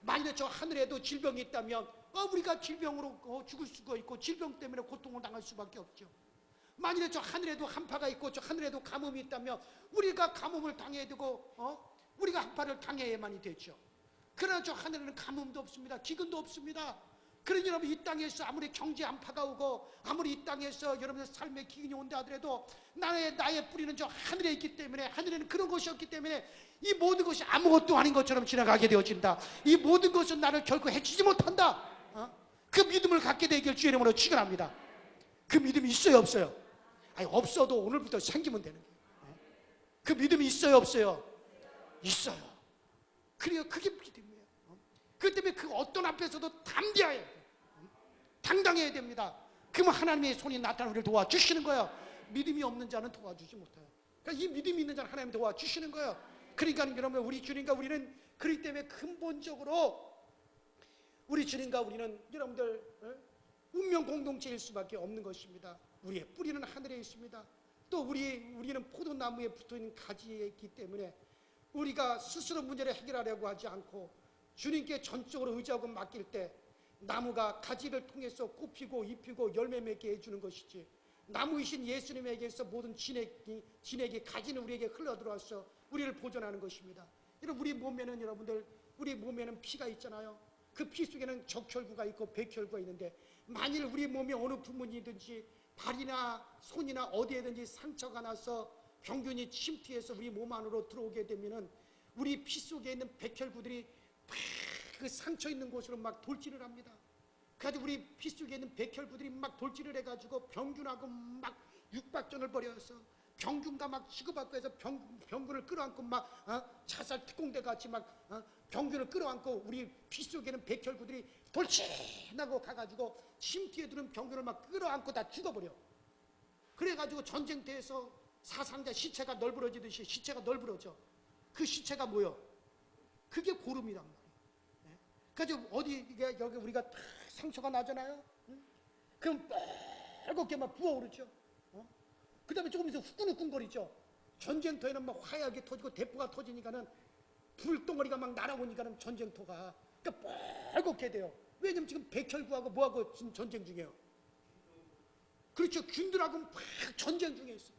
만약에 저 하늘에도 질병이 있다면 우리가 질병으로 죽을 수가 있고 질병 때문에 고통을 당할 수밖에 없죠. 만일에 저 하늘에도 한파가 있고 저 하늘에도 가뭄이 있다면 우리가 가뭄을 당해야 되고 우리가 한파를 당해야만이 되죠. 그러나 저 하늘에는 가뭄도 없습니다. 기근도 없습니다. 그러니 여러분 이 땅에서 아무리 경제 한파가 오고 아무리 이 땅에서 여러분의 삶의 기근이 온다 하더라도 나의 뿌리는 저 하늘에 있기 때문에 하늘에는 그런 것이 없기 때문에 이 모든 것이 아무것도 아닌 것처럼 지나가게 되어진다. 이 모든 것은 나를 결코 해치지 못한다. 그 믿음을 갖게 되길 주의 이름으로 축원합니다. 그 믿음이 있어요 없어요? 없어도 오늘부터 생기면 되는 거예요. 그 믿음이 있어요, 없어요? 있어요. 그래요. 그게 믿음이에요. 그 때문에 그 어떤 앞에서도 담대해야 돼요. 당당해야 됩니다. 그러면 하나님의 손이 나타나 우리를 도와주시는 거예요. 믿음이 없는 자는 도와주지 못해요. 그러니까 이 믿음이 있는 자는 하나님 도와주시는 거예요. 그러니까 여러분, 우리 주님과 우리는 그렇기 때문에 근본적으로 우리 주님과 우리는 여러분들 운명 공동체일 수밖에 없는 것입니다. 우리의 뿌리는 하늘에 있습니다. 또 우리는 포도나무에 붙어있는 가지에 있기 때문에 우리가 스스로 문제를 해결하려고 하지 않고 주님께 전적으로 의지하고 맡길 때 나무가 가지를 통해서 꽃피고 잎히고 열매 맺게 해주는 것이지, 나무이신 예수님에게서 모든 진액이 가지는 우리에게 흘러들어와서 우리를 보존하는 것입니다. 여러분, 우리 몸에는 여러분들, 우리 몸에는 피가 있잖아요. 그 피 속에는 적혈구가 있고 백혈구가 있는데, 만일 우리 몸에 어느 부분이든지 발이나 손이나 어디에든지 상처가 나서 병균이 침투해서 우리 몸 안으로 들어오게 되면은 우리 피 속에 있는 백혈구들이 그 상처 있는 곳으로 막 돌진을 합니다. 그래서 우리 피 속에 있는 백혈구들이 막 돌진을 해가지고 병균하고 막 육박전을 벌여서 병균과 막 치고받고 해서 병균을 끌어안고 막 자살 특공대 같이 막 병균을 끌어안고 우리 피 속에는 백혈구들이 돌진하고 가가지고 침투에 드는 병균을 막 끌어안고 다 죽어버려. 그래가지고 전쟁터에서 사상자 시체가 널브러지듯이 시체가 널브러져. 그 시체가 뭐요? 그게 고름이란 말이에요. 그래서 어디 여기 우리가 다 상처가 나잖아요. 그럼 빨갛게 막 부어오르죠. 그 다음에 조금 있으면 후끈후끈거리죠. 전쟁터에는 막 화약이 터지고 대포가 터지니까는 불덩어리가 막 날아오니까는 전쟁터가 그러니까 빨갛게 돼요. 왜냐면 지금 백혈구하고 뭐하고 지금 전쟁 중이에요. 그렇죠. 균들하고 막 전쟁 중에 있어.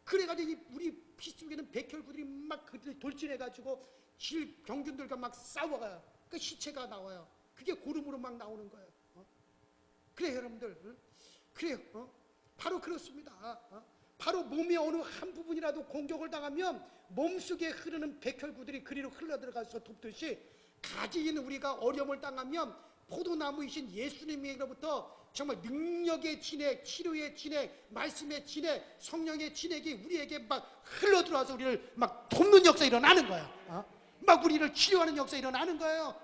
그래가지고 우리 피 속에는 백혈구들이 막 돌진해가지고 병균들과 막 싸워가요. 그 시체가 나와요. 그게 고름으로 막 나오는 거예요. 그래 여러분들, 그래요. 바로 그렇습니다. 바로 몸의 어느 한 부분이라도 공격을 당하면 몸속에 흐르는 백혈구들이 그리로 흘러들어가서 돕듯이 가지인 우리가 어려움을 당하면 포도나무이신 예수님으로부터 정말 능력의 진액, 치료의 진액, 말씀의 진액, 성령의 진액이 우리에게 막 흘러들어와서 우리를 막 돕는 역사 일어나는 거예요. 막 우리를 치료하는 역사 일어나는 거예요.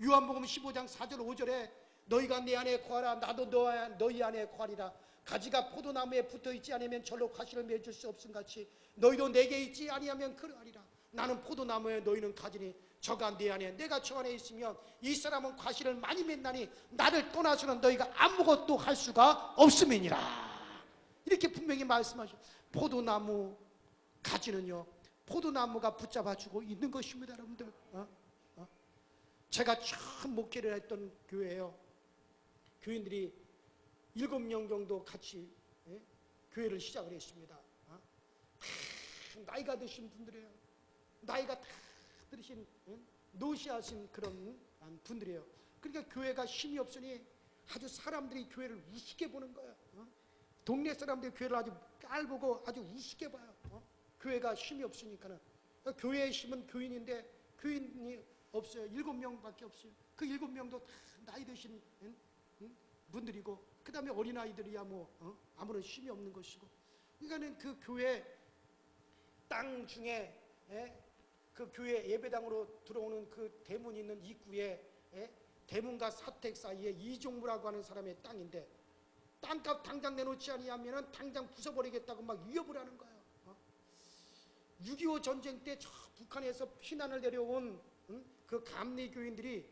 요한복음 15장 4절 5절에 너희가 내 안에 거하라 나도 너희 안에 거하리라. 가지가 포도나무에 붙어있지 않으면 절로 가시를 맺을 수 없음같이 너희도 내게 있지 아니하면 그러하리라. 나는 포도나무에 너희는 가지니 저가 내 안에 내가 저 안에 있으면 이 사람은 과실을 많이 맺나니 나를 떠나서는 너희가 아무것도 할 수가 없음이니라. 이렇게 분명히 말씀하셔. 포도나무 가지는요 포도나무가 붙잡아주고 있는 것입니다. 여러분들, 제가 처음 목회를 했던 교회예요. 교인들이 7명 정도 같이 교회를 시작을 했습니다. 나이가 드신 분들이에요. 나이가 다 들으신 노시하신 그런 분들이에요. 그러니까 교회가 힘이 없으니 아주 사람들이 교회를 우습게 보는 거예요. 동네 사람들이 교회를 아주 깔보고 아주 우습게 봐요. 교회가 힘이 없으니까는. 교회의 힘은 교인인데 교인이 없어요. 7명밖에 없어요. 그 7명도 다 나이 드신 분들이고 그 다음에 어린아이들이야 뭐 아무런 힘이 없는 것이고. 그러니까는 그 교회 땅 중에 그 교회 예배당으로 들어오는 그 대문 있는 입구에 대문과 사택 사이에 이종무라고 하는 사람의 땅인데 땅값 당장 내놓지 아니하면 당장 부숴버리겠다고 막 위협을 하는 거예요. 6.25 전쟁 때 저 북한에서 피난을 내려온 그 감리 교인들이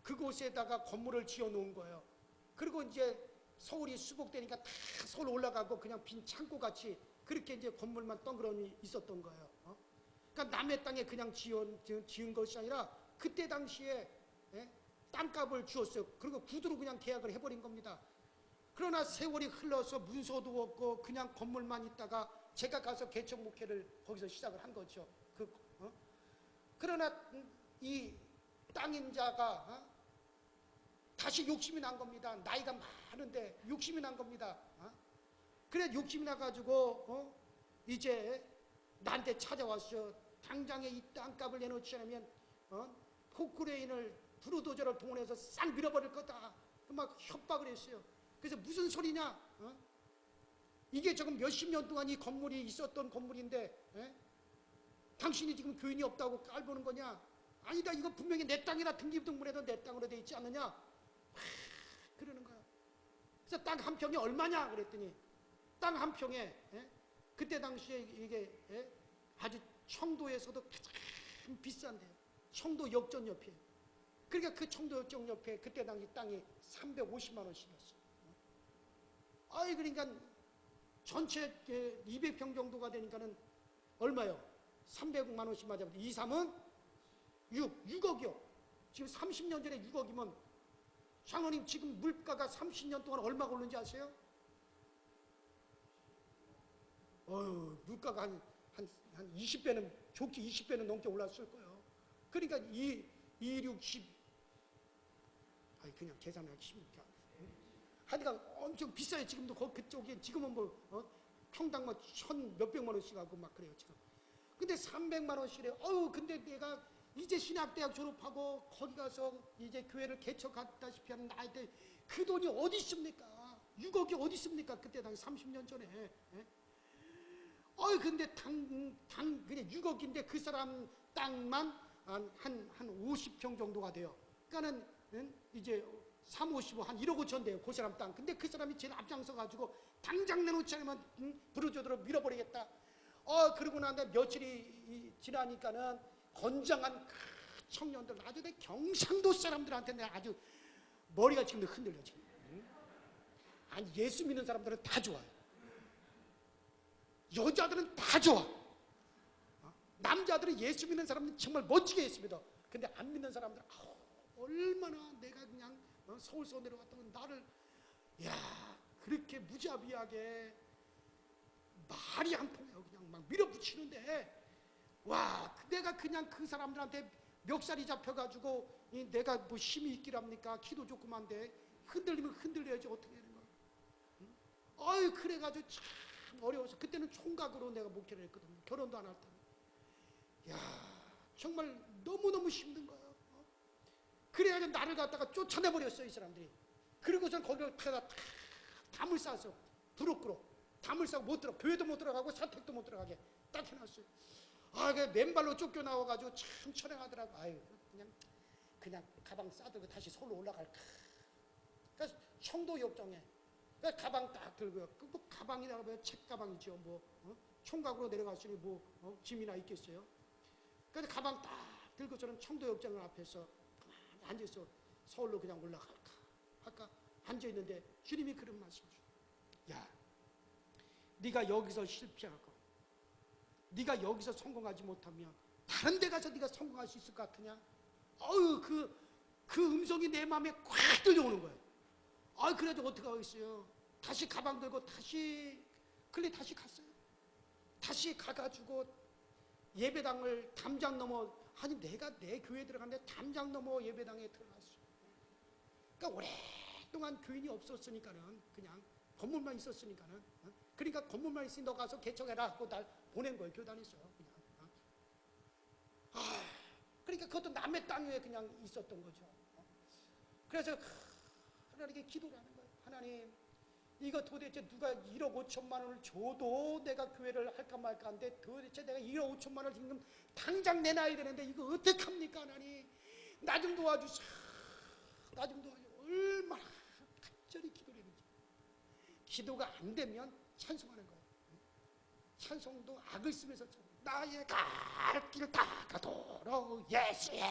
그곳에다가 건물을 지어 놓은 거예요. 그리고 이제 서울이 수복되니까 다 서울 올라가고 그냥 빈 창고같이 그렇게 이제 건물만 덩그러니 있었던 거예요. 그러니까 남의 땅에 그냥 지은 것이 아니라 그때 당시에 땅값을 주었어요. 그리고 구두로 그냥 계약을 해버린 겁니다. 그러나 세월이 흘러서 문서도 없고 그냥 건물만 있다가 제가 가서 개척 목회를 거기서 시작을 한 거죠. 그러나 이 땅임자가 다시 욕심이 난 겁니다. 나이가 많은데 욕심이 난 겁니다. 그래 욕심이 나가지고 이제 나한테 찾아왔어. 당장에 이 땅값을 내놓지 않으면 포크레인을 부르도저를 동원해서 싹 밀어버릴 거다. 막 협박을 했어요. 그래서 무슨 소리냐? 이게 지금 몇십 년 동안 이 건물이 있었던 건물인데, 예? 당신이 지금 교인이 없다고 깔보는 거냐? 아니다, 이거 분명히 내 땅이라 등기부등본에도 내 땅으로 돼 있지 않느냐? 그러는 거야. 그래서 땅 한 평이 얼마냐? 그랬더니 땅 한 평에, 예? 그때 당시에 이게, 예? 아주 청도에서도 가장 비싼데, 청도 역전 옆에. 그러니까 그 청도 역전 옆에 그때 당시 땅이 350만 원씩이었어. 아이, 그러니까 전체 200평 정도가 되니까는 얼마요? 300만 원씩 맞아. 2, 3은 6억이요. 지금 30년 전에 6억이면 장로님 지금 물가가 30년 동안 얼마가 오른지 아세요? 물가가 한 20배는, 좋게 20배는 넘게 올랐을 거예요. 그러니까 60, 그냥 계산하기 쉽니까? 하여간 엄청 비싸요. 지금도 그쪽에 지금은 뭐 평당 뭐 1,000몇백만 원씩 하고 막 그래요 지금. 근데 300만 원씩이래요. 근데 내가 이제 신학대학 졸업하고 거기 가서 이제 교회를 개척하다시피 하는 나이 때 그 돈이 어디 있습니까? 6억이 어디 있습니까? 그때 당시 30년 전에. 예? 근데 그냥 6억인데 그 사람 땅만 한 50평 정도가 돼요. 그러니까는 이제 3, 55, 한 1억 5천 돼요. 그 사람 땅. 근데 그 사람이 제일 앞장서 가지고 당장 내놓지 않으면 부르주도록 밀어버리겠다. 그러고 난 다음에 며칠이 지나니까는 건장한 그 청년들, 아주 내 경상도 사람들한테 내가 아주 머리가 지금도 흔들려 지금. 아니, 예수 믿는 사람들은 다 좋아요. 여자들은 다 좋아. 남자들은 예수 믿는 사람들은 정말 멋지게 예수 믿어. 근데 안 믿는 사람들은 얼마나 내가 그냥 서울서 내려왔다고 나를, 야, 그렇게 무자비하게 말이 안 통해요. 그냥 막 밀어붙이는데, 와, 내가 그냥 그 사람들한테 멱살이 잡혀가지고 내가 뭐 힘이 있기랍니까? 키도 조그만데 흔들리면 흔들려야지 어떻게 되는 거야? 그래가지고 참 어려워서 그때는 총각으로 내가 목회를 했거든요. 결혼도 안 할 때. 야, 정말 너무너무 힘든 거예요. 그래가지고 나를 갖다가 쫓아내버렸어요, 이 사람들이. 그리고선 거기를 다 담을 싸서 부럽고 담을 싸고 못 들어, 교회도 못 들어가고 사택도 못 들어가게 딱 해놨어요. 그 맨발로 쫓겨나와가지고 참 처량하더라고. 그냥 가방 싸들고 다시 서울로 올라갈까. 그래서 청도 역정에 가방 딱 들고요. 뭐 가방이라고 하면 책 가방이죠. 총각으로 내려갔으니 짐이나 있겠어요. 그래서 가방 딱 들고 저는 청도 역정 앞에서 가만히 앉아서 서울로 그냥 올라갈까 할까 앉아 있는데 주님이 그런 말씀이죠. 야, 네가 여기서 실패하고 네가 여기서 성공하지 못하면 다른 데 가서 네가 성공할 수 있을 것 같으냐? 그 음성이 내 마음에 꽉 들려오는 거예요. 그래도 어떻게 하겠어요? 다시 가방 들고 다시 갔어요. 다시 가가지고 예배당을 담장 넘어, 내가 내 교회에 들어갔는데 담장 넘어 예배당에 들어갔어요. 그러니까 오랫동안 교인이 없었으니까는 그냥 건물만 있었으니까는, 그러니까 건물만 있으니 너 가서 개척해라 하고 날 보낸 거예요. 교단에서 그냥. 그러니까 그것도 남의 땅 위에 그냥 있었던 거죠. 그래서 하나님께 기도를 하는 거예요. 하나님, 이거 도대체 누가 1억 5천만 원을 줘도 내가 교회를 할까 말까 하는데 도대체 내가 1억 5천만 원을 지금 당장 내놔야 되는데 이거 어떡합니까? 하나님, 나 좀 도와주세요. 나 좀 도와주세요. 얼마나 간절히 기도를 했는지. 기도가 안 되면 찬송하는 거예요. 찬송도 악을 쓰면서 나의 갈 길 닦아도록 예수의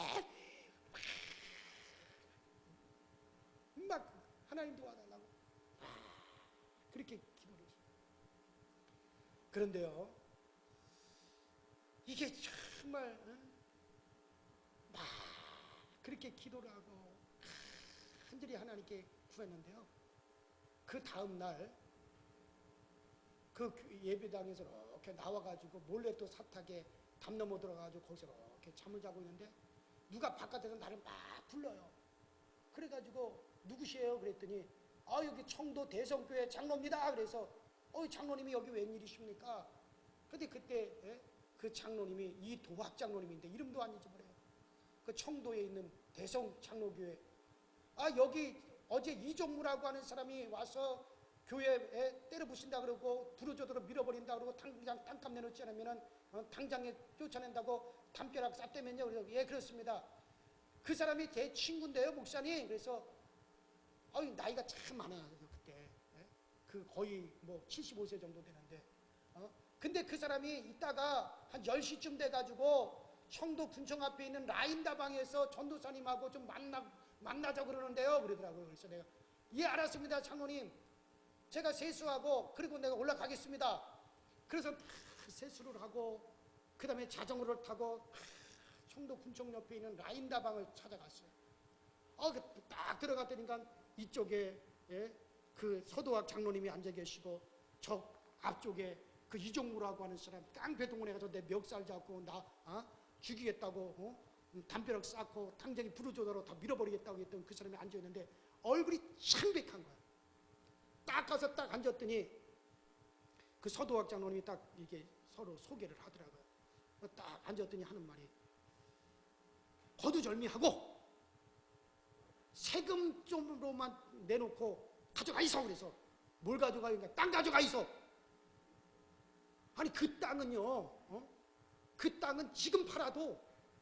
막 하나님 도와달라고 그렇게 기도를 했어요. 그런데요, 이게 정말 막 그렇게 기도를 하고 간절히 하나님께 구했는데요, 그 다음 날 그 예배당에서 이렇게 나와가지고 몰래 또 사탁에 담 넘어 들어가가지고 거기서 이렇게 잠을 자고 있는데 누가 바깥에서 나를 막 불러요. 그래가지고 누구시에요? 그랬더니 여기 청도 대성교회 장로입니다. 그래서 장로님이 여기 웬일이십니까? 근데 그때 그 장로님이 이도학 장로님인데 이름도 안 잊어버려요. 그 청도에 있는 대성 장로교회. 여기 어제 이종무라고 하는 사람이 와서 교회에 때려 부신다 그러고 부르저도로 밀어버린다 그러고 당장 땅값 내놓지 않으면은 당장에 쫓아낸다고 담벼락 쌌다면요. 그래서 예 그렇습니다. 그 사람이 제 친구인데요, 목사님. 그래서 나이가 참 많아 그때. 예? 그 거의 뭐 75세 정도 되는데. 근데 그 사람이 있다가 한 10시쯤 돼가지고 청도 군청 앞에 있는 라인다방에서 전도사님하고 좀 만나자고 그러는데요. 그러더라고요. 그래서 내가 예 알았습니다, 장로님. 제가 세수하고 그리고 내가 올라가겠습니다. 그래서 세수를 하고 그 다음에 자전거를 타고 청도 군청 옆에 있는 라인다방을 찾아갔어요. 딱 들어갔더니까 이쪽에 그 서도학 장로님이 앉아 계시고 저 앞쪽에 그 이종무라고 하는 사람 깡패동원에 가서 내 멱살 잡고 나 죽이겠다고 담벼락 쌓고 당장에 부르조더로 다 밀어버리겠다고 했던 그 사람이 앉아있는데 얼굴이 창백한 거야. 딱 가서 딱 앉았더니 그 서도학 장로님이 딱 이렇게 서로 소개를 하더라고요. 딱 앉았더니 하는 말이 거두절미하고 세금 좀으로만 내놓고 가져가 있어. 그래서 뭘 가져가? 그러니까 땅 가져가 있어. 아니 그 땅은요, 그 땅은 지금 팔아도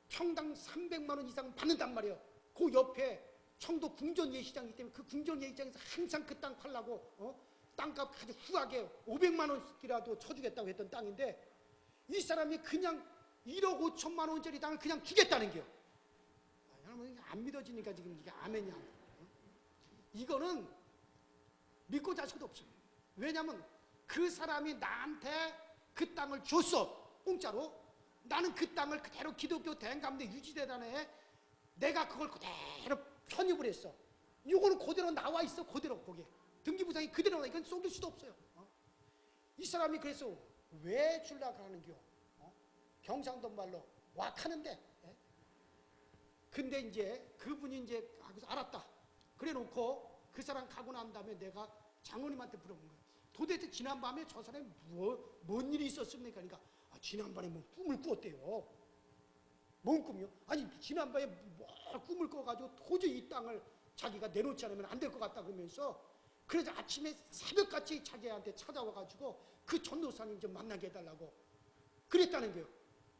평당 300만 원 이상 받는단 말이에요. 그 옆에 청도 궁전예시장이기 때문에 그 궁전예시장에서 항상 그 땅 팔라고 땅값 아주 후하게 500만 원씩이라도 쳐주겠다고 했던 땅인데 이 사람이 그냥 1억 5천만 원짜리 땅을 그냥 주겠다는 게요. 여러분 안 믿어지니까 지금 이게 아멘이야. 이거는 믿고 잘 수도 없어요. 왜냐하면 그 사람이 나한테 그 땅을 줬어, 공짜로. 나는 그 땅을 그대로 기독교 대행감대 유지재단에 내가 그걸 그대로 편입을 했어. 이거는 그대로 나와 있어. 그대로 거기에 등기부상이 그대로 나와. 이건 속일 수도 없어요. 이 사람이 그래서 왜 주려고 하는겨? 경상도 말로 왁하는데. 근데 이제 그분이 이제 알았다. 그래 놓고 그 사람 가고 난 다음에 내가 장로님한테 물어본 거예요. 도대체 지난밤에 저 사람이 뭔 일이 있었습니까? 그러니까 지난밤에 뭐 꿈을 꾸었대요. 뭔 꿈이요? 아니 지난밤에 뭐 꿈을 꿔가지고 도저히 이 땅을 자기가 내놓지 않으면 안 될 것 같다 그러면서 그래서 아침에 새벽같이 자기한테 찾아와가지고 그 전도사님 좀 만나게 해달라고 그랬다는 거예요.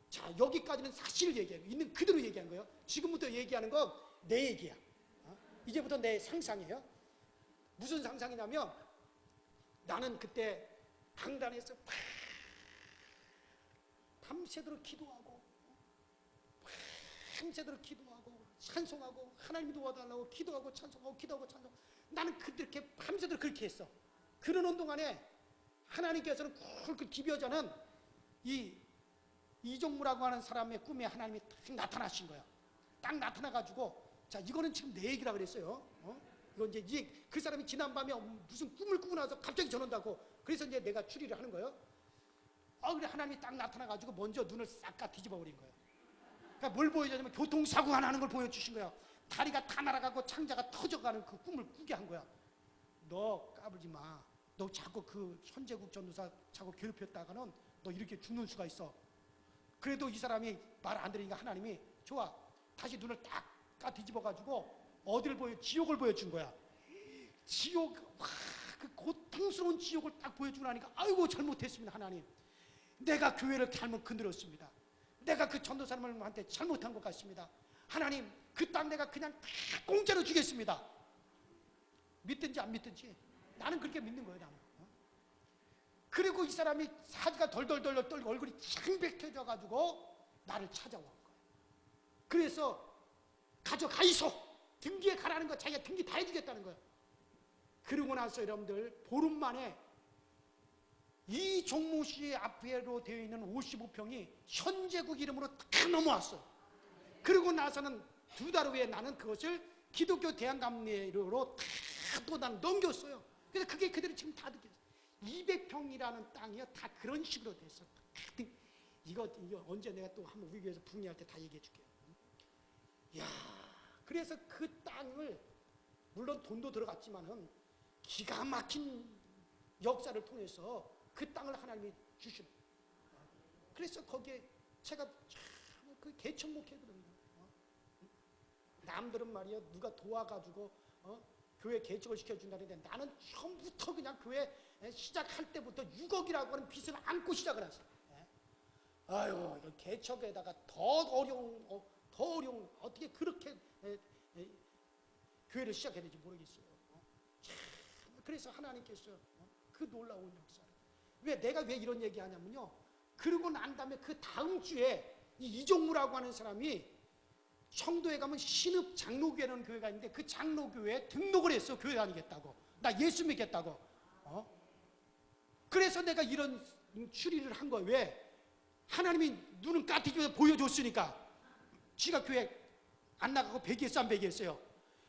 자, 여기까지는 사실을 얘기해요. 있는 그대로 얘기한 거예요. 지금부터 얘기하는 건 내 얘기야. 이제부터 내 상상이에요. 무슨 상상이냐면 나는 그때 강단에서 밤새도록 기도하고 밤새도록 기도하고 찬송하고 하나님 도와달라고 기도하고 찬송하고 기도하고 찬송. 나는 그렇게 밤새도록 그렇게 했어. 그러는 동안에 하나님께서는 그 기벼자는 이종무라고 하는 사람의 꿈에 하나님이 딱 나타나신 거야. 딱 나타나가지고 자 이거는 지금 내 얘기라 그랬어요. 이건 이제 그 사람이 지난밤에 무슨 꿈을 꾸고 나서 갑자기 전한다고. 그래서 이제 내가 추리를 하는 거예요. 그래 하나님이 딱 나타나가지고 먼저 눈을 싹 다 뒤집어 버린 거예요. 그러니까 뭘 보여주냐면 교통사고가 나는 걸 보여주신 거야. 다리가 다 날아가고 창자가 터져가는 그 꿈을 꾸게 한 거야. 너 까불지 마. 너 자꾸 그 현재국 전도사 자꾸 괴롭혔다가는 너 이렇게 죽는 수가 있어. 그래도 이 사람이 말 안 들으니까 하나님이 좋아. 다시 눈을 딱 뒤집어가지고 어디를 지옥을 보여준 거야. 지옥, 그 고통스러운 지옥을 딱 보여주고 나니까 아이고 잘못했습니다 하나님. 내가 교회를 잘못 건드렸습니다. 내가 그 전도사님한테 잘못한 것 같습니다. 하나님 그 땅 내가 그냥 다 공짜로 주겠습니다. 믿든지 안 믿든지 나는 그렇게 믿는 거예요. 나는. 그리고 이 사람이 사지가 덜덜덜 떨고 얼굴이 창백해져가지고 나를 찾아온 거예요. 그래서 가져가 있어. 등기에 가라는 거 자기가 등기 다 해주겠다는 거예요. 그러고 나서 여러분들 보름 만에 이 종무시 앞에로 되어 있는 55평이 현재국 이름으로 다 넘어왔어요. 그러고 나서는 2달 후에 나는 그것을 기독교 대한감리로 다 또 난 넘겼어요. 그래서 그게 그대로 지금 다 듣게 200평이라는 땅이요. 다 그런 식으로 됐어. 이거 언제 내가 또 한번 우리 교회에서 부흥회할 때 다 얘기해 줄게요. 야, 그래서 그 땅을 물론 돈도 들어갔지만은 기가 막힌 역사를 통해서 그 땅을 하나님이 주시는. 그래서 거기에 제가 참 그 개천목회거든요. 남들은 말이야 누가 도와가지고 교회 개척을 시켜준다는데 나는 처음부터 그냥 교회 시작할 때부터 6억이라고 하는 빚을 안고 시작을 했어요. 아유, 이런 개척에다가 더 어려운 어떻게 그렇게 교회를 시작했는지 모르겠어요. 참, 그래서 하나님께서 그 놀라운 역사를 내가 왜 이런 얘기하냐면요. 그러고 난 다음에 그 다음 주에 이종무라고 하는 사람이 청도에 가면 신읍 장로교회라는 교회가 있는데 그 장로교회에 등록을 했어. 교회 다니겠다고. 나 예수 믿겠다고. 그래서 내가 이런 추리를 한 거예요. 왜? 하나님이 눈은 까티게 보여줬으니까. 지가 교회 안 나가고 배기했어, 안 배기했어요?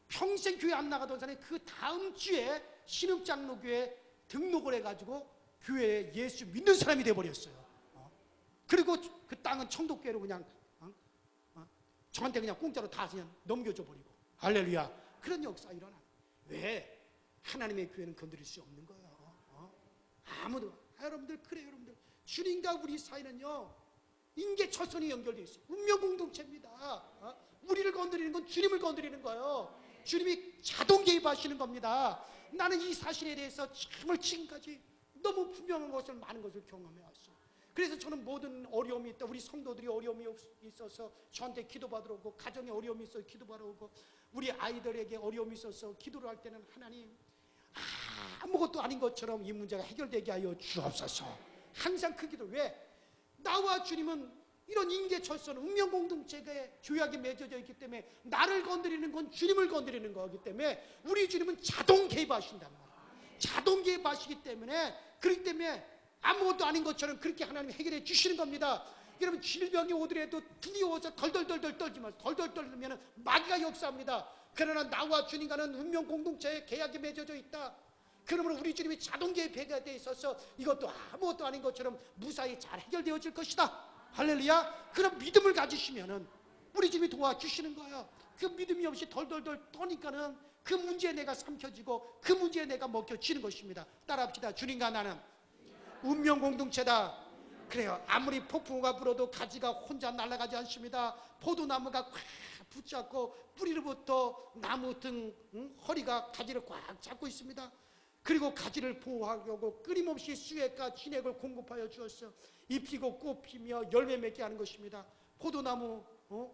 평생 교회 안 나가던 사람이 그 다음 주에 신읍 장로교회에 등록을 해가지고 교회에 예수 믿는 사람이 돼버렸어요. 그리고 그 땅은 청도교회로 그냥 저한테 그냥 공짜로 다 그냥 넘겨줘 버리고. 할렐루야. 그런 역사가 일어나. 왜? 하나님의 교회는 건드릴 수 없는 거예요. 아무도. 여러분들 그래요. 여러분들 주님과 우리 사이는요 인계철선이 연결되어 있어요. 운명 공동체입니다. 우리를 건드리는 건 주님을 건드리는 거예요. 주님이 자동 개입하시는 겁니다. 나는 이 사실에 대해서 정말 지금까지 너무 분명한 것을 많은 것을 경험해 왔어요. 그래서 저는 모든 어려움이 있다. 우리 성도들이 어려움이 있어서 저한테 기도받으러 오고, 가정에 어려움이 있어서 기도받으러 오고, 우리 아이들에게 어려움이 있어서 기도를 할 때는 하나님 아무것도 아닌 것처럼 이 문제가 해결되게 하여 주옵소서. 항상 그 기도. 왜? 나와 주님은 이런 인계철선 운명 공동체의 조약이 맺어져 있기 때문에 나를 건드리는 건 주님을 건드리는 거기 때문에 우리 주님은 자동 개입하신단 말이에요. 자동 개입하시기 때문에, 그렇기 때문에 아무것도 아닌 것처럼 그렇게 하나님이 해결해 주시는 겁니다. 여러분 질병이 오더라도 두려워서 덜덜덜덜 떨지 마세요. 덜덜 떨면 마귀가 역사합니다. 그러나 나와 주님과는 운명 공동체의 계약이 맺어져 있다. 그러므로 우리 주님이 자동 개입해가 돼 있어서 이것도 아무것도 아닌 것처럼 무사히 잘 해결되어질 것이다. 할렐루야. 그런 믿음을 가지시면은 우리 주님이 도와주시는 거예요. 그 믿음이 없이 덜덜덜 떠니까는 그 문제에 내가 삼켜지고 그 문제에 내가 먹혀지는 것입니다. 따라합시다. 주님과 나는 운명 공동체다. 그래요. 아무리 폭풍우가 불어도 가지가 혼자 날아가지 않습니다. 포도나무가 꽉 붙잡고 뿌리로부터 나무 등 허리가 가지를 꽉 잡고 있습니다. 그리고 가지를 보호하려고 끊임없이 수액과 진액을 공급하여 주었어. 잎이고 꽃피며 열매 맺게 하는 것입니다. 포도나무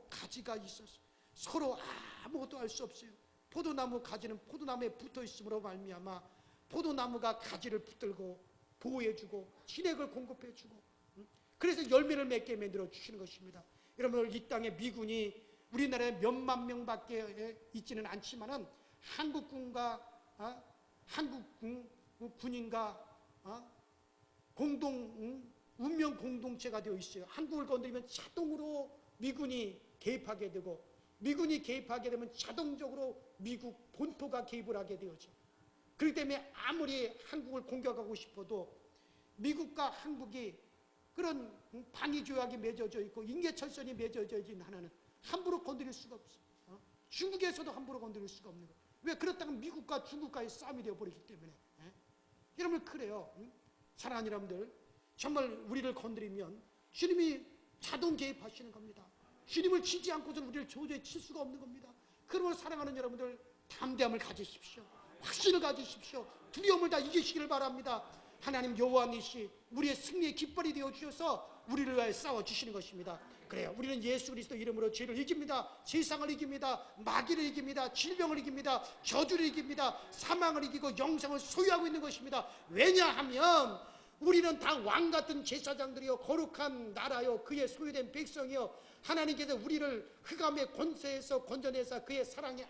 가지가 있어서 서로 아무것도 알 수 없어요. 포도나무 가지는 포도나무에 붙어 있음으로 말미암아 포도나무가 가지를 붙들고 보호해주고 진액을 공급해주고, 그래서 열매를 맺게 만들어 주시는 것입니다. 여러분, 이 땅에 미군이 우리나라에 몇만 명밖에 있지는 않지만은 한국군과 한국군인과 운명 공동체가 되어 있어요. 한국을 건드리면 자동으로 미군이 개입하게 되고, 미군이 개입하게 되면 자동적으로 미국 본토가 개입을 하게 되어져. 그렇기 때문에 아무리 한국을 공격하고 싶어도 미국과 한국이 그런 방위 조약이 맺어져 있고 인계철선이 맺어져 있는 하나는 함부로 건드릴 수가 없어요. 중국에서도 함부로 건드릴 수가 없는 거예요. 왜? 그렇다면 미국과 중국과의 싸움이 되어버리기 때문에. 여러분 그래요. 사랑하는 여러분들, 정말 우리를 건드리면 주님이 자동 개입하시는 겁니다. 주님을 치지 않고서는 우리를 도저히 칠 수가 없는 겁니다. 그러므로 사랑하는 여러분들, 담대함을 가지십시오. 확신을 가지십시오. 두려움을 다 이기시기를 바랍니다. 하나님 여호와니시 우리의 승리의 깃발이 되어 주셔서 우리를 위하여 싸워 주시는 것입니다. 그래요. 우리는 예수 그리스도 이름으로 죄를 이깁니다. 세상을 이깁니다. 마귀를 이깁니다. 질병을 이깁니다. 저주를 이깁니다. 사망을 이기고 영생을 소유하고 있는 것입니다. 왜냐하면 우리는 다 왕 같은 제사장들이요 거룩한 나라요 그의 소유된 백성이요 하나님께서 우리를 흑암의 권세에서 건져내서 그의 사랑의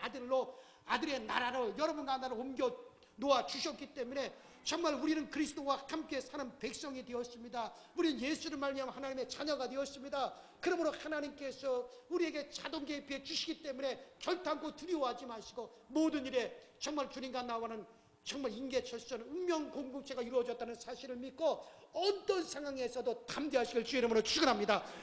아들의 나라로 여러분과 나를 옮겨 놓아 주셨기 때문에 정말 우리는 그리스도와 함께 사는 백성이 되었습니다. 우리는 예수를 말미암아 하나님의 자녀가 되었습니다. 그러므로 하나님께서 우리에게 자동 개입해 주시기 때문에 결단코 두려워하지 마시고 모든 일에 정말 주님과 나와는 정말 인계철선 운명 공동체가 이루어졌다는 사실을 믿고 어떤 상황에서도 담대하시길 주의 이름으로 축원합니다.